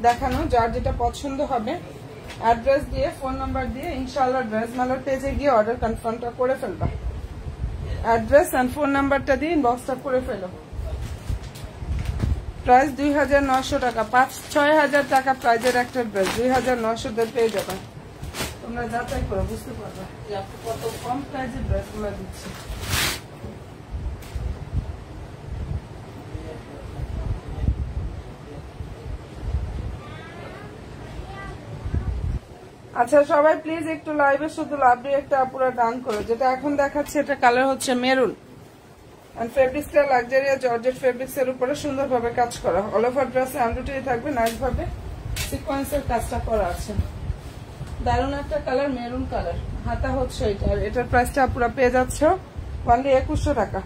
দেখানো। যার যেটা পছন্দ হবে অ্যাড্রেস দিয়ে ফোন নাম্বার দিয়ে ইনশাআল্লাহ ড্রেস মেলার পেজে গিয়ে অর্ডার কনফার্মটা করে ফেলবা। অ্যাড্রেস এন্ড ফোন নাম্বারটা দিয়ে ইনবক্সটা করে ফেলো। প্রাইস 2900 টাকা। 5-6 টাকা প্রাইজের একটা ড্রেস 2900 দিয়ে পেয়ে যাবে। তোমরা যাচাই করো, বুঝতে পারবে যে আপনি কত কম প্রাইজের ড্রেসগুলো দিচ্ছি। আচ্ছা সবাই প্লিজ একটু লাইভে শুধু লাভ দিয়ে একটা আপুরা ডান করো। যেটা এখন দেখাচ্ছে এটা কালার হচ্ছে মেরুন, এন্ড ফেব্রিক্সটা লাক্সারিয়া জর্জেট ফেব্রিক্স এর উপরে সুন্দরভাবে কাজ করা। অল ওভার ড্রেসে এমব্রয়ডারি থাকবে, নাইস ভাবে সিকোয়েন্সের কাজটা করা আছে। দারুণ একটা কালার, মেরুন কালার। হাতা হচ্ছে এটা। আর এটার প্রাইসটা আপুরা পেয়ে যাচ্ছে অনলি 2100 টাকা।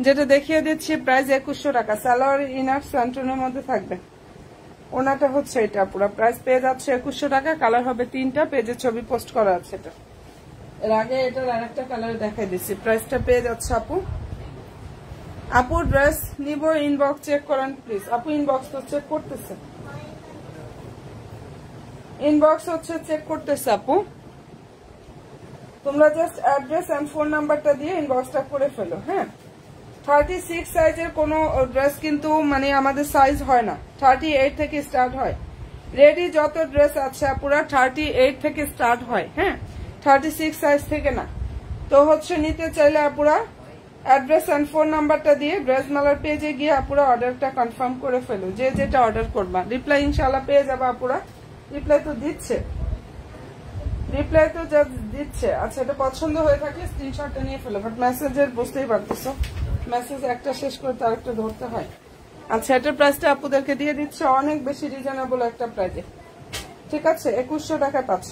যেটা দেখিয়ে দিচ্ছি প্রাইস 2100 টাকা। সালোয়ার ইনার স্যান্টনের মধ্যে থাকবে। ওনাটা হচ্ছে এটা পুরো প্রাইস পেয়ে যাচ্ছে 2100 টাকা। কালার হবে 3টা, পেজে ছবি পোস্ট করা আছে। এটা এর আগে এটার আরেকটা কালার দেখাই দিচ্ছি। প্রাইসটা পেয়ে যাচ্ছে আপু। আপু ড্রেস নিব, ইনবক্স চেক করেন প্লিজ। আপু ইনবক্স তো চেক করতেছে, ইনবক্স হচ্ছে চেক করতেছে আপু। তোমরা জাস্ট অ্যাড্রেস এন্ড ফোন নাম্বারটা দিয়ে ইনবক্সটা করে ফেলো। হ্যাঁ, 36 সাইজের কোনো ড্রেস কিন্তু মানে আমাদের সাইজ হয় না, 38 থেকে স্টার্ট হয়। রেডি যত ড্রেস আছে পুরা 38 থেকে স্টার্ট হয়। হ্যাঁ, 36 সাইজ থেকে না। তো হচ্ছে নিতে চাইলে আপুরা অ্যাড্রেস এন্ড ফোন নাম্বারটা দিয়ে ড্রেস মেলার পেজে গিয়ে আপুরা অর্ডারটা কনফার্ম করে ফেলো। যে যেটা অর্ডার করবা রিপ্লাই ইনশাআল্লাহ পেয়ে যাবে আপুরা। রিপ্লাই তো দিচ্ছে, রিপ্লাই তো দিচ্ছে। আচ্ছা, এটা পছন্দ হয়ে থাকে স্ক্রিনশটটা নিয়ে ফেলো। বাট মেসেজের বুঝতেই পারতেছো, মেসেজ একটা শেষ করে তার একটা ধরতে হয়। আচ্ছা, এটার প্রাইসটা আপুদেরকে দিয়ে দিচ্ছে অনেক বেশি রিজনেবল একটা প্রাইসে। ঠিক আছে, 2100 টাকায় পাচ্ছ।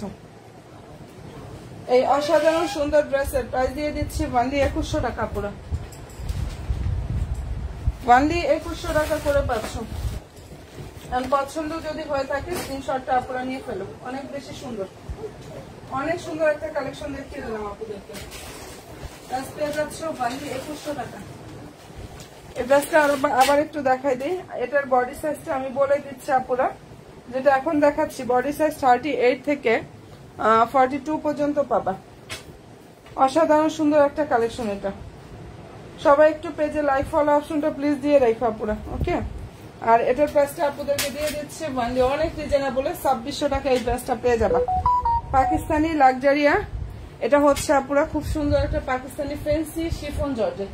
এই অসাধারণ সুন্দর ড্রেসের প্রাইস দিয়ে দিচ্ছি ওয়ানলি 2100 টাকা পুরো, ওয়ানলি 2100 টাকা করে পাচ্ছ। পছন্দ যদি হয়ে থাকে স্ক্রিনশটটা আপনারা নিয়ে ফেলো। অনেক বেশি সুন্দর, অনেক সুন্দর একটা কালেকশন দেখিয়ে দিলাম আপনাদেরকে। প্রাইস পেয়ে যাচ্ছ ওয়ানলি 2100 টাকা। এই ড্রেসটা আবার একটু দেখাই দিই। এটার বডি সাইজটা আমি বলে দিচ্ছি আপুরা, যেটা এখন দেখাচ্ছি বডি সাইজ 38 থেকে 42 পর্যন্ত পাবা। অসাধারণ সুন্দর একটা কালেকশন এটা। সবাই একটু পেজে লাইক ফলো অপশনটা প্লিজ দিয়ে রাখো আপুরা, ওকে। আর এটার প্রাইসটা আপনাদেরকে দিয়ে দিচ্ছে ওয়ানলি অনেক রিজনেবল 2600 টাকা এই ড্রেসটা পেয়ে যাবা। পাকিস্তানি লাক্সারিয়া, এটা হচ্ছে আপুরা খুব সুন্দর একটা Pakistani fancy chiffon georgette,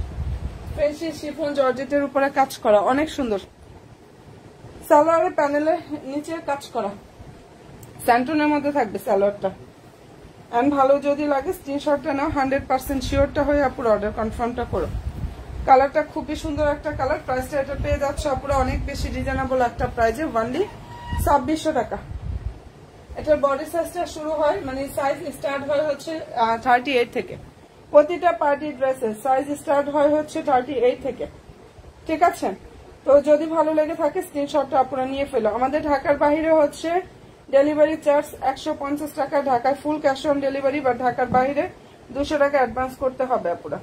fancy chiffon জর্জেটের উপরে কাজ করা, অনেক সুন্দর। সালোয়ারের প্যানেলে নিচে কাজ করা, স্যান্টনের মধ্যে থাকবে সালোয়ারটা। এন্ড ভালো যদি লাগে স্ক্রিনশটটা নাও, 100% শিওরটা হয়ে আপুরা অর্ডার কনফার্মটা করো। কালারটা খুবই সুন্দর একটা কালার। প্রাইসটা এটা পেয়ে যাচ্ছে আপুরা অনেক বেশি রিজনেবল একটা প্রাইজে, ওয়ানলি 2600 টাকা। এটার বডি সাইজটা শুরু হয় মানে সাইজ স্টার্ট হয় হচ্ছে 38 থেকে। প্রতিটা পার্টি ড্রেসের সাইজ স্টার্ট হয় হচ্ছে 38 থেকে, ঠিক আছে। তো যদি ভালো লেগে থাকে স্ক্রিনশটটা আপনারা নিয়ে ফেলো। আমাদের ঢাকার বাইরে হচ্ছে ডেলিভারি চার্জ 150 টাকা, ঢাকায় ফুল ক্যাশ অন ডেলিভারি, বা ঢাকার বাইরে 200 টাকা অ্যাডভান্স করতে হবে আপুরা।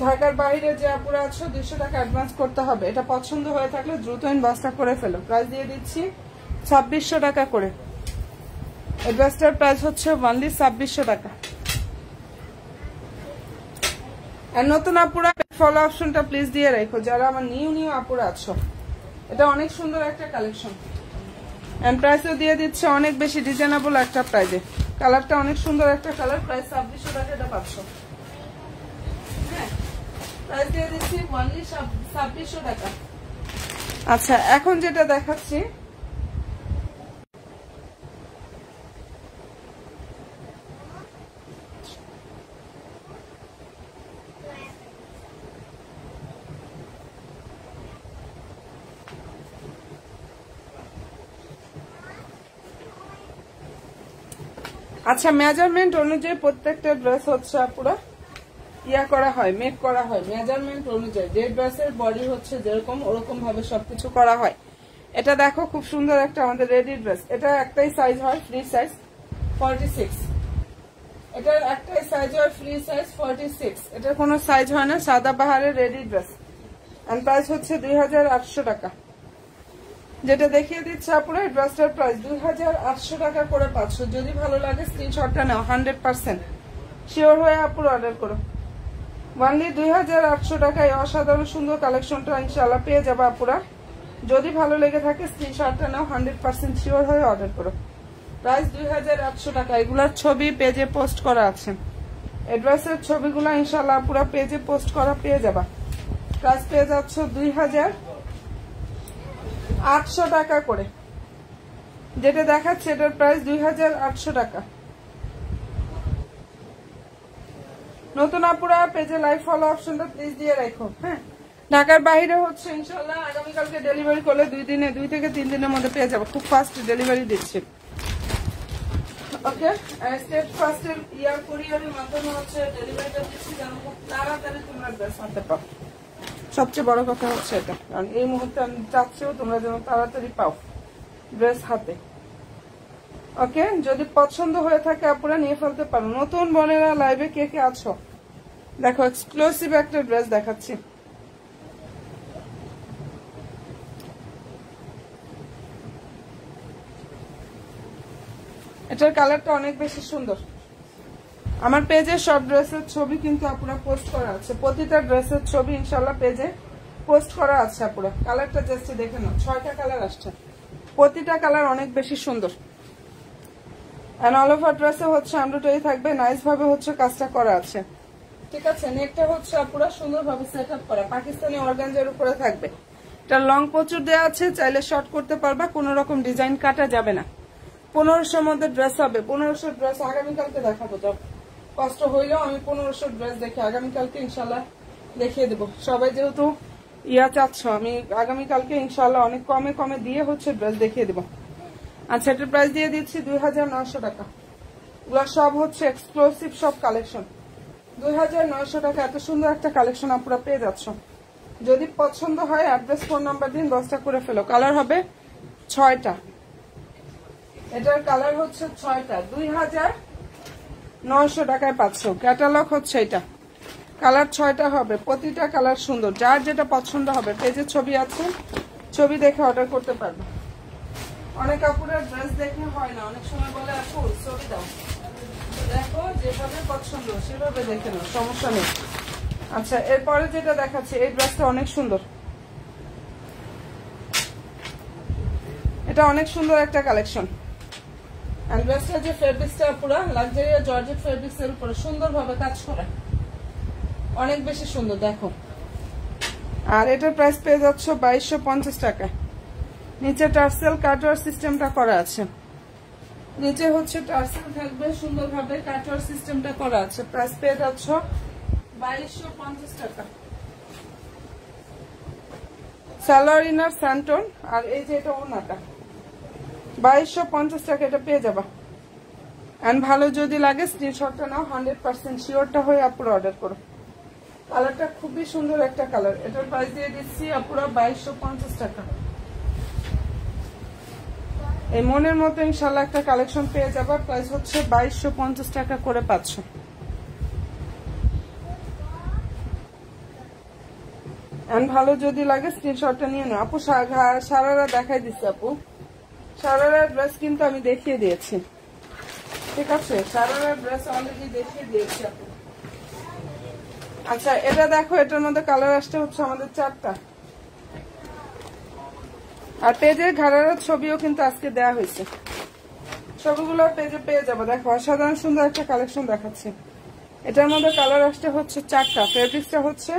ঢাকার বাইরে যে আপুরা আছো 200 টাকা অ্যাডভান্স করতে হবে। এটা পছন্দ হয়ে থাকলে দ্রুত ইনবক্সটা করে ফেলো। প্রাইস দিয়ে দিচ্ছি 2600 টাকা করে। এই ড্রেসটার প্রাইস হচ্ছে ওনলি 2600 টাকা। আর নতুন আপুরা ফলো অপশনটা প্লিজ দিয়ে রাখো, যারা আমার নিউ আপুরা আছো। এটা অনেক সুন্দর একটা কালেকশন এন্ড প্রাইসও দিয়ে দিচ্ছে অনেক বেশি রিজনেবল একটা প্রাইসে। কালারটা অনেক সুন্দর একটা কালার, প্রাইস 2600 টাকা এটা পাচ্ছ। হ্যাঁ, প্রাইস দিয়ে দিচ্ছি ওনলি 2600 টাকা। আচ্ছা, এখন যেটা দেখাচ্ছি আচ্ছা, মেজারমেন্ট অনুযায়ী প্রত্যেকটা ড্রেস হচ্ছে পুরো ইয়া করা হয়, মেক করা হয় মেজারমেন্ট অনুযায়ী। যে ড্রেসের বডি হচ্ছে যেরকম ওরকম ভাবে সবকিছু করা হয়। এটা দেখো খুব সুন্দর একটা আমাদের রেডি ড্রেস। এটা একটাই সাইজ হয়, ফ্রি সাইজ 46। এটার একটাই সাইজ হয়, ফ্রি সাইজ 46। এটার কোনো সাইজ হয় না, সাদা বাহারের রেডি ড্রেস। এন্ড প্রাইস হচ্ছে 2800 টাকা। যেটা দেখিয়ে দিচ্ছে আপনার ড্রেসটার প্রাইস 2800 টাকা করে পাচ্ছ। যদি ভালো লাগে স্ক্রিনশটটা নাও, 100% শিওর হয়ে আপুর অর্ডার করো। ওনলি 2800 টাকায় অসাধারণ সুন্দর কালেকশনটা ইনশাআল্লাহ পেয়ে যাবে আপুরা। যদি ভালো লেগে থাকে স্ক্রিনশটটা নাও, 100% শিওর হয়ে অর্ডার করো। প্রাইস 2800 টাকা। এগুলার ছবি পেজে পোস্ট করা আছে, এড্রেসের ছবিগুলো ইনশাআল্লাহ আপুরা পেজে পোস্ট করা পেয়ে যাবা। প্রাইস পেয়ে যাচ্ছ 2800 টাকা করে। যেটা দেখাচ্ছে এটার প্রাইস 2800 টাকা। নতুন আপুরা পেজে লাইভ ফলো অপশনটা প্লিজ দিয়ে রাখো। হ্যাঁ, ঢাকার বাইরে হচ্ছে ইনশাআল্লাহ আগামীকালকে ডেলিভারি করলে 2 থেকে 3 দিনের মধ্যে পেয়ে যাবো। খুব ফাস্ট ডেলিভারি দিচ্ছি, ওকে। স্টেট ফাস্টের ইয়ার কুরিয়ারের মাধ্যমে হচ্ছে ডেলিভারিটা দিচ্ছি, যেন খুব তাড়াতাড়ি তোমরা ড্রেস হাতে পাও। সবচেয়ে বড় কথা হচ্ছে এটা, কারণ এই মুহূর্তে আমি চাচ্ছিও তোমরা যেন তাড়াতাড়ি পাও ড্রেস হাতে, ওকে। যদি পছন্দ হয়ে থাকে আপনারা নিয়ে ফেলতে পারো। নতুন বোনেরা লাইভে কে কে আছো দেখো, এক্সক্লুসিভ একটা ড্রেস দেখাচ্ছি। এটার কালারটা অনেক বেশি সুন্দর। আমার পেজে সব ড্রেসের ছবি কিন্তু আপনারা পোস্ট করা আছে, প্রতিটা ড্রেসের ছবি ইনশাআল্লাহ পেজে পোস্ট করা আছে আপনারা। কালারটা জাস্ট দেখে নাও, 6টা কালার আসছে, প্রতিটা কালার অনেক বেশি সুন্দর। এন্ড অল ওভার ড্রেসে হচ্ছে এমব্রয়ডারি থাকবে, নাইস ভাবে হচ্ছে কাজটা করা আছে, ঠিক আছে। নেকটা হচ্ছে পুরো সুন্দরভাবে সেট আপ করা, পাকিস্তানি অর্গানজার উপরে থাকবে। এটা লং প্রচুর দেওয়া আছে, চাইলে শর্ট করতে পারবা, কোনো রকম ডিজাইন কাটা যাবে না। 1500 মধ্যে ড্রেস হবে। 1500 ড্রেস আগামীকালকে দেখাবো। যাব কষ্ট হইলেও আমি 1500 ড্রেস দেখে আগামীকালকে ইনশাল্লাহ দেখিয়ে দেবো। সবাই যেহেতু ইয়া চাচ্ছ, আমি আগামীকালকে ইনশাল্লাহ অনেক কমে কমে দিয়ে হচ্ছে ড্রেস দেখিয়ে দেবো। আচ্ছা, এটার প্রাইস দিয়ে দিচ্ছি 2900 টাকা। এগুলো সব হচ্ছে এক্সক্লুসিভ সব কালেকশন। 2900 টাকা এত সুন্দর একটা কালেকশন আপনারা পেয়ে যাচ্ছ। যদি পছন্দ হয় অ্যাড্রেস ফোন নাম্বার দিন, 10টা করে ফেলো। কালার হবে 6টা, এটার কালার হচ্ছে 6টা। 2900 টাকায় পাচ্ছ। ক্যাটালগ হচ্ছে এটা, কালার 6টা হবে, প্রতিটা কালার সুন্দর। যার যেটা পছন্দ হবে পেজে ছবি আছে, ছবি দেখে অর্ডার করতে পারবে। অনেক আপুরের ড্রেস দেখে হয় না, অনেক সময় বলে আপু ছবি দাও, দেখো যেভাবে পছন্দ সেভাবে দেখে নাও, সমস্যা নেই। আচ্ছা, এরপরে যেটা দেখাচ্ছি এই ড্রেসটা অনেক সুন্দর, এটা অনেক সুন্দর একটা কালেকশন। আর ড্রেসটা যে ফেব্রিক্সটা পুরো লাক্সারি জর্জেট ফেব্রিক্সের উপরে সুন্দরভাবে কাজ করা, অনেক বেশি সুন্দর দেখো। আর এটার প্রাইস পেয়ে যাচ্ছ 2250 টাকায়। নিচে টার্সেল কাটওয়ার সিস্টেমটা করা আছে, নিচে হচ্ছে টার্সেল থাকবে, সুন্দরভাবে কাটওয়ার সিস্টেমটা করা আছে। প্রাইস পেয়ে যাচ্ছ 2250 টাকা। সালোয়ার ইনার স্যান্টন, আর এই যে এটা ওনাটা 2250 টাকা, এটা পেয়ে যাবা। এন্ড ভালো যদি লাগে স্ক্রিনশটটা নাও, 100% শিওরটা হয়ে আপুরা অর্ডার করো। কালারটা খুবই সুন্দর একটা কালার, এটার প্রাইস দিয়ে দিচ্ছি আপুরা 2250 টাকা। এই মনের মতো ইনশাল্লাহ একটা কালেকশন পেয়ে যাবা। প্রাইস হচ্ছে 2250 টাকা করে পাচ্ছ। এন্ড ভালো যদি লাগে স্ক্রিনশটটা নিয়ে নাও। আপু সারারা দেখাই দিচ্ছি, আপু সারারা ড্রেস কিন্তু আমি দেখিয়ে দিয়েছি, ঠিক আছে? সারারা ড্রেস অলরেডি দেখিয়ে দিয়েছি আপু। আচ্ছা, এটা দেখো, এটার মধ্যে কালার আসতে হচ্ছে আমাদের 4টা। আর পেজের ঘাড়ার ছবিও কিন্তু আজকে দেয়া হয়েছে, ছবিগুলো পেজে পেয়ে যাবো। দেখো অসাধারণ সুন্দর একটা কালেকশন দেখাচ্ছে। এটার মধ্যে কালার আসতে হচ্ছে 4টা। ফেব্রিক্সটা হচ্ছে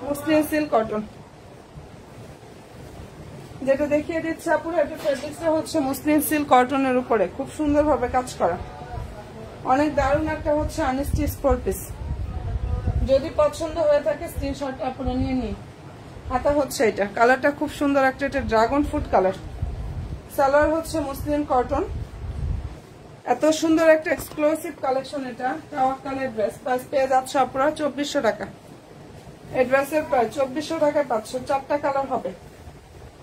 মুসলিম সিল্ক কটন, যেটা দেখিয়ে দিচ্ছে আপুরা। এটা ফেব্রিক্সটা হচ্ছে মুসলিম সিল্ক কটনের উপরে খুব সুন্দরভাবে কাজ করা, অনেক দারুণ একটা হচ্ছে আনস্টিচ 4 পিস। যদি পছন্দ হয়ে থাকে স্ক্রিনশটটা আপুরা নিয়ে নিন। হাতা হচ্ছে এটা, কালারটা খুব সুন্দর একটা, এটা ড্রাগন ফ্রুট কালার। সালোয়ার হচ্ছে মুসলিম কটন। এত সুন্দর একটা এক্সক্লুসিভ কালেকশন, এটা তাওয়াক্কালের ড্রেস। প্রাইস পেয়ে যাচ্ছে আপনারা 2400 টাকা। এই ড্রেসের প্রাইস 2400 টাকায় পাচ্ছ। 4টা কালার হবে,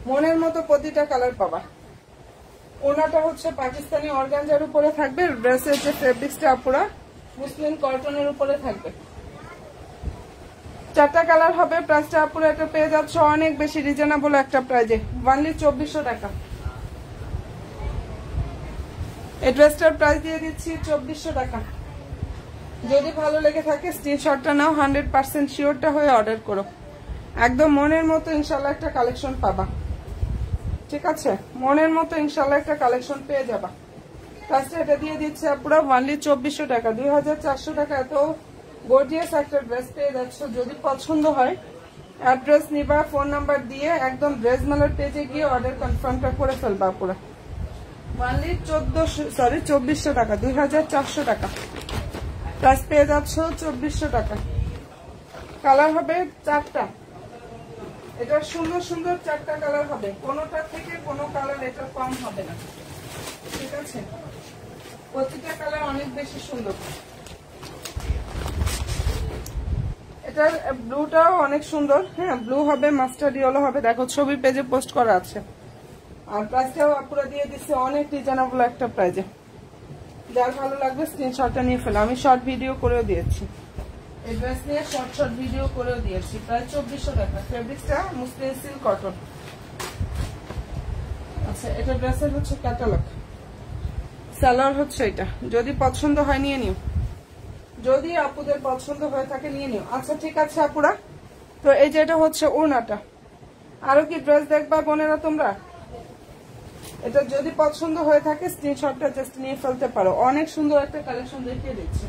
মনের মতো প্রতিটা কালার পাবা। ওনাটা হচ্ছে পাকিস্তানি অর্গানজার উপরে থাকবে, ড্রেসের যে ফেব্রিক্সটা আপুরা মুসলিম কটনের উপরে থাকবে। 4টা কালার হবে। প্রাইসটা আপুরা এটা পেয়ে যাচ্ছে অনেক বেশি রিজনেবল একটা প্রাইজে, অনলি 2400 টাকা। এই ড্রেসটার প্রাইস দিয়ে দিচ্ছি 2400 টাকা। যদি ভালো লেগে থাকে স্ক্রিনশটটা নাও, 100% শিওরটা হয়ে অর্ডার করো। একদম মনের মতো ইনশাল্লাহ একটা কালেকশন পাবা, ঠিক আছে? মনের মতো ইনশাল্লাহ একটা কালেকশন পেয়ে যাবা। প্রাইসটা এটা দিয়ে দিচ্ছে আপুরা অনলি 2400 টাকা। 2400 টাকা এত গর্জিয়াস একটা ড্রেস পেয়ে যাচ্ছ। যদি পছন্দ হয় অ্যাড্রেস নিবা, ফোন নাম্বার দিয়ে একদম ড্রেস মেলার পেজে গিয়ে অর্ডার কনফার্মটা করে ফেলবা পুরো। অনলি 2400 টাকা, 2400 টাকা প্রাইস পেয়ে যাচ্ছ। 2400 টাকা। কালার হবে 4টা, এটা সুন্দর সুন্দর 4টা কালার হবে, কোনোটা থেকে কোনো কালার এটা কম হবে না, ঠিক আছে? প্রতিটা কালার অনেক বেশি সুন্দর। এটার ব্লুটাও অনেক সুন্দর, হ্যাঁ ব্লু হবে, মাস্টার্ড ইয়েলো হবে, দেখো ছবি পেজে পোস্ট করা আছে। আর প্রাইসটাও আপুরা দিয়ে দিচ্ছে অনেক রিজনেবল একটা প্রাইজে। যার ভালো লাগবে স্ক্রিনশটটা নিয়ে ফেলো, আমি শর্ট ভিডিও করেও দিয়েছি, এই ড্রেস নিয়ে শর্ট ভিডিও করেও দিয়েছি। প্রায় 2400 টাকা। ফেব্রিক্সটা মুসলিম সিল্ক কটন। আচ্ছা, এটা ড্রেসের হচ্ছে ক্যাটালগ, সালোয়ার হচ্ছে এটা। যদি পছন্দ হয় নিয়ে নিও, যদি আপুদের পছন্দ হয়ে থাকে নিয়ে নিও। আচ্ছা ঠিক আছে আপুরা, তো এই যে এটা হচ্ছে ওড়নাটা। আরো কি ড্রেস দেখবা বোনেরা তোমরা? এটা যদি পছন্দ হয়ে থাকে স্ক্রিনশটটা জাস্ট নিয়ে ফেলতে পারো। অনেক সুন্দর একটা কালেকশন দেখিয়ে দিচ্ছি,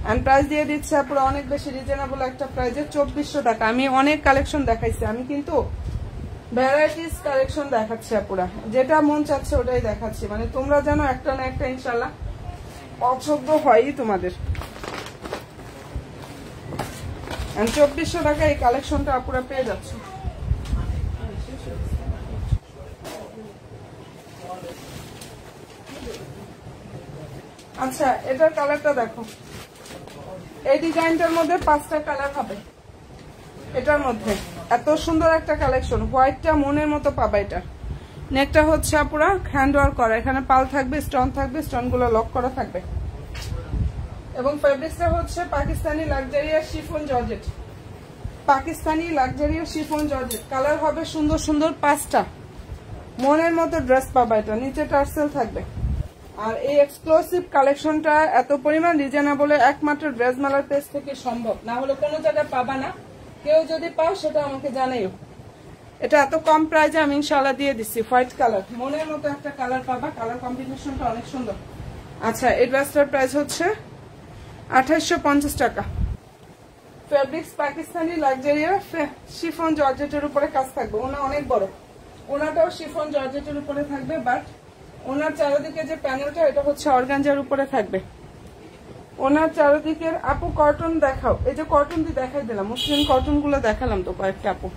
এন্ড প্রাইস দিয়ে দিচ্ছে আপুরা অনেক বেশি রিজনেবল একটা প্রাইসে, 2400 টাকা। আমি অনেক কালেকশন দেখাইছি, আমি কিন্তু ভ্যারাইটিস কালেকশন দেখাচ্ছি আপুরা, যেটা মন চাচ্ছে ওটাই দেখাচ্ছি, মানে তোমরা জানো একটা না একটা ইনশাল্লাহ পছন্দ হয়ই তোমাদের। 2400 টাকা এই কালেকশনটা আপুরা পেয়ে যাচ্ছে। আচ্ছা এটার কালারটা দেখো, এই ডিজাইনটার মধ্যে 5টা কালার হবে। এটার মধ্যে এত সুন্দর একটা কালেকশন, হোয়াইটটা মনের মতো পাবা। এটা নেকটা হচ্ছে পুরো হ্যান্ড ওয়ার্ক করা, এখানে পাল থাকবে, স্টোন থাকবে, স্টোন গুলো লক করা থাকবে। এবং ফেব্রিক্সটা হচ্ছে Pakistani luxurious chiffon georgette, Pakistani luxurious chiffon georgette. Colour হবে সুন্দর সুন্দর 5টা, মনের মতো ড্রেস পাবা। এটা নিচে টার্সেল থাকবে। আর এই এক্সক্লুসিভ কালেকশনটা এত পরিমাণ রিজনেবলে একমাত্র ড্রেস মেলার পেজ থেকে সম্ভব, না হলে কোনো জায়গায় পাবা না। কেউ যদি পাও সেটা আমাকে জানাইও। এটা এত কম প্রাইজে আমি ইনশাআল্লাহ দিয়ে দিচ্ছি। হোয়াইট কালার, মনের মতো একটা কালার পাবা, কালার কম্বিনেশনটা অনেক সুন্দর। আচ্ছা এই ড্রেসটার প্রাইস হচ্ছে 2850 টাকা। ফেব্রিক্স পাকিস্তানি লাক্সারিয়া শিফন জর্জেটের উপরে কাজ থাকবে। ওনা অনেক বড়, ওনাটাও শিফন জর্জেটের উপরে থাকবে, বাট ওনার চারিদিকে যে প্যানেলটা এটা হচ্ছে অর্গানজার উপরে থাকবে। ওনার চারিদিকের আপু কটন দেখাও, এই যে কটন দিয়ে দেখাই দিলাম, মুসলিম কটন গুলো দেখালাম তো কয়েকটা আপু।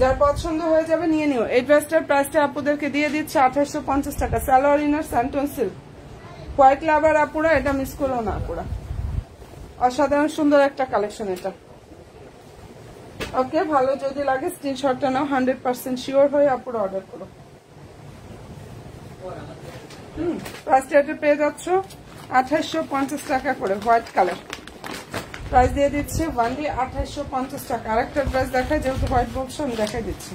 যার পছন্দ হয়ে যাবে নিয়ে নিও। এই ড্রেসটার প্রাইসটা আপুদেরকে দিয়ে দিচ্ছে 2850 টাকা। সালোয়ার ইনার স্যান্টন সিল্ক, হোয়াইট লাভার আপুরা এটা মিস করো না আপুরা, অসাধারণ সুন্দর একটা কালেকশন এটা। ওকে, ভালো যদি লাগে স্ক্রিনশটটা নাও, 100% শিওর হয়ে আপুরা অর্ডার করো। প্রাইসটা এটা পেয়ে যাচ্ছ 2850 টাকা করে, হোয়াইট কালার। প্রাইস দিয়ে দিচ্ছি ওয়ানলি 2850 টাকা। আরেকটা ড্রেস দেখাই, যেহেতু হোয়াইট বলছো আমি দেখাই দিচ্ছি।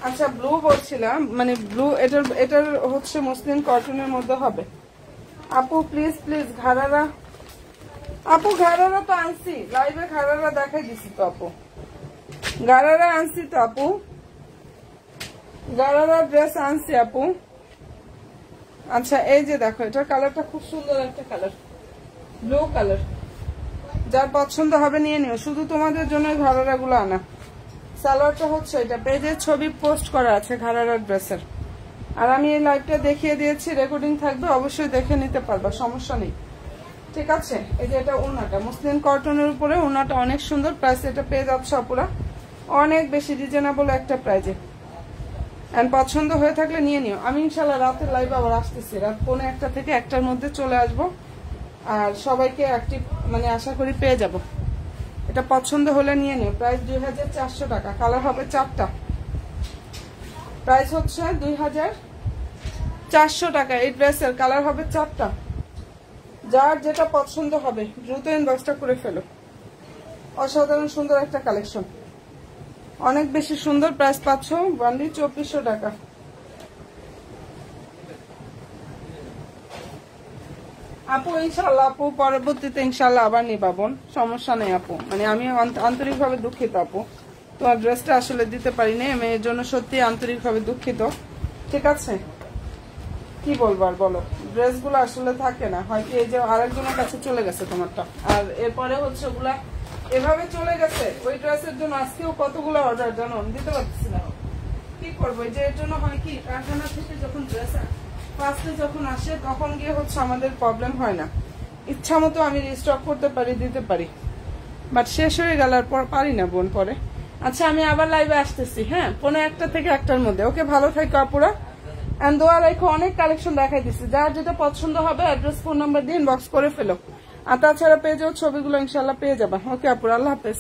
আচ্ছা ব্লু বলছিলাম, মানে ব্লু এটার হচ্ছে মুসলিম কটনের মধ্যে হবে। আপু প্লিজ প্লিজ ঘাড়ারা, আপু ঘাড়ারা তো আনছি লাইভে, ঘাড়ারা দেখাই দিছি তো আপু, ঘাড়ারা আনছি তো আপু, গারারা ড্রেস আনছি আপু। আচ্ছা এই যে দেখো, এটার কালারটা খুব সুন্দর একটা কালার, ব্লু কালার। যার পছন্দ হবে নিয়ে নিও, শুধু তোমাদের জন্য ঘাড়ারা গুলো আনা। সালোয়ারটা হচ্ছে এটা, পেজে ছবি পোস্ট করা আছে ঘাড়ারা ড্রেসের। আর আমি এই লাইভটা দেখিয়ে দিয়েছি, রেকর্ডিং থাকবে, অবশ্যই দেখে নিতে পারবা, সমস্যা নেই। ঠিক আছে, এই যে এটা ওনাটা মুসলিম কটনের উপরে, ওনাটা অনেক সুন্দর। প্রাইস এটা পেয়ে যাচ্ছে আপুরা অনেক বেশি রিজনেবল একটা প্রাইজে। এন্ড পছন্দ হয়ে থাকলে নিয়ে নিও। আমি ইনশাল্লাহ রাতের লাইভ আবার আসতেছি, রাত 1:45 থেকে 1টার মধ্যে চলে আসবো। আর সবাইকে অ্যাক্টিভ মানে আশা করি পেয়ে যাব। এটা পছন্দ হলে নিয়ে নিও। প্রাইস 2400 টাকা, কালার হবে 4টা। প্রাইস হচ্ছে 2400 টাকা। এই ড্রেসের কালার হবে 4টা। যার যেটা পছন্দ হবে দ্রুত ইনবক্সটা করে ফেলো। অসাধারণ সুন্দর একটা কালেকশন, অনেক বেশি সুন্দর। প্রাইস পাচ্ছ ওয়ানলি 2400 টাকা। আপু ইনশাল্লাহ, আপু পরবর্তীতে ইনশাল্লাহ আবার নিবা বোন, সমস্যা নেই আপু। মানে আমি আন্তরিকভাবে দুঃখিত আপু, তোমার ড্রেসটা আসলে দিতে পারিনি, আমি এর জন্য সত্যি আন্তরিকভাবে দুঃখিত। ঠিক আছে, কি বলবো আর বলো, ড্রেসগুলো আসলে থাকে না, হয়তো এই যে আরেকজনের কাছে চলে গেছে তোমারটা, আর এরপরে হচ্ছে ওগুলা এভাবে চলে গেছে। ওই ড্রেসের জন্য আজকেও কতগুলো অর্ডার জানো, দিতে পারছি না। কি করবো, যে এর জন্য হয় কি, কারখানা থেকে যখন ড্রেস ফার্স্টে যখন আসে তখন গিয়ে হচ্ছে আমাদের প্রবলেম হয় না। ইচ্ছা মতো আমি রিস্টক করতে পারি, দিতে পারি, বাট শেষ হয়ে গেল আর পর পারি না বোন পরে। আচ্ছা আমি আবার লাইভে আসতেছি, হ্যাঁ 1:45 থেকে 1টার মধ্যে। ওকে, ভালো থাকো আপুরা, এন্ড দোয়া রাখো। অনেক কালেকশন দেখাই দিচ্ছি, যার যেটা পছন্দ হবে অ্যাড্রেস ফোন নাম্বার দিয়ে ইনবক্স করে ফেলো। আর তাছাড়া পেজেও ছবিগুলো ইনশাল্লাহ পেয়ে যাবা। ওকে আপুরা, আল্লাহ হাফেজ।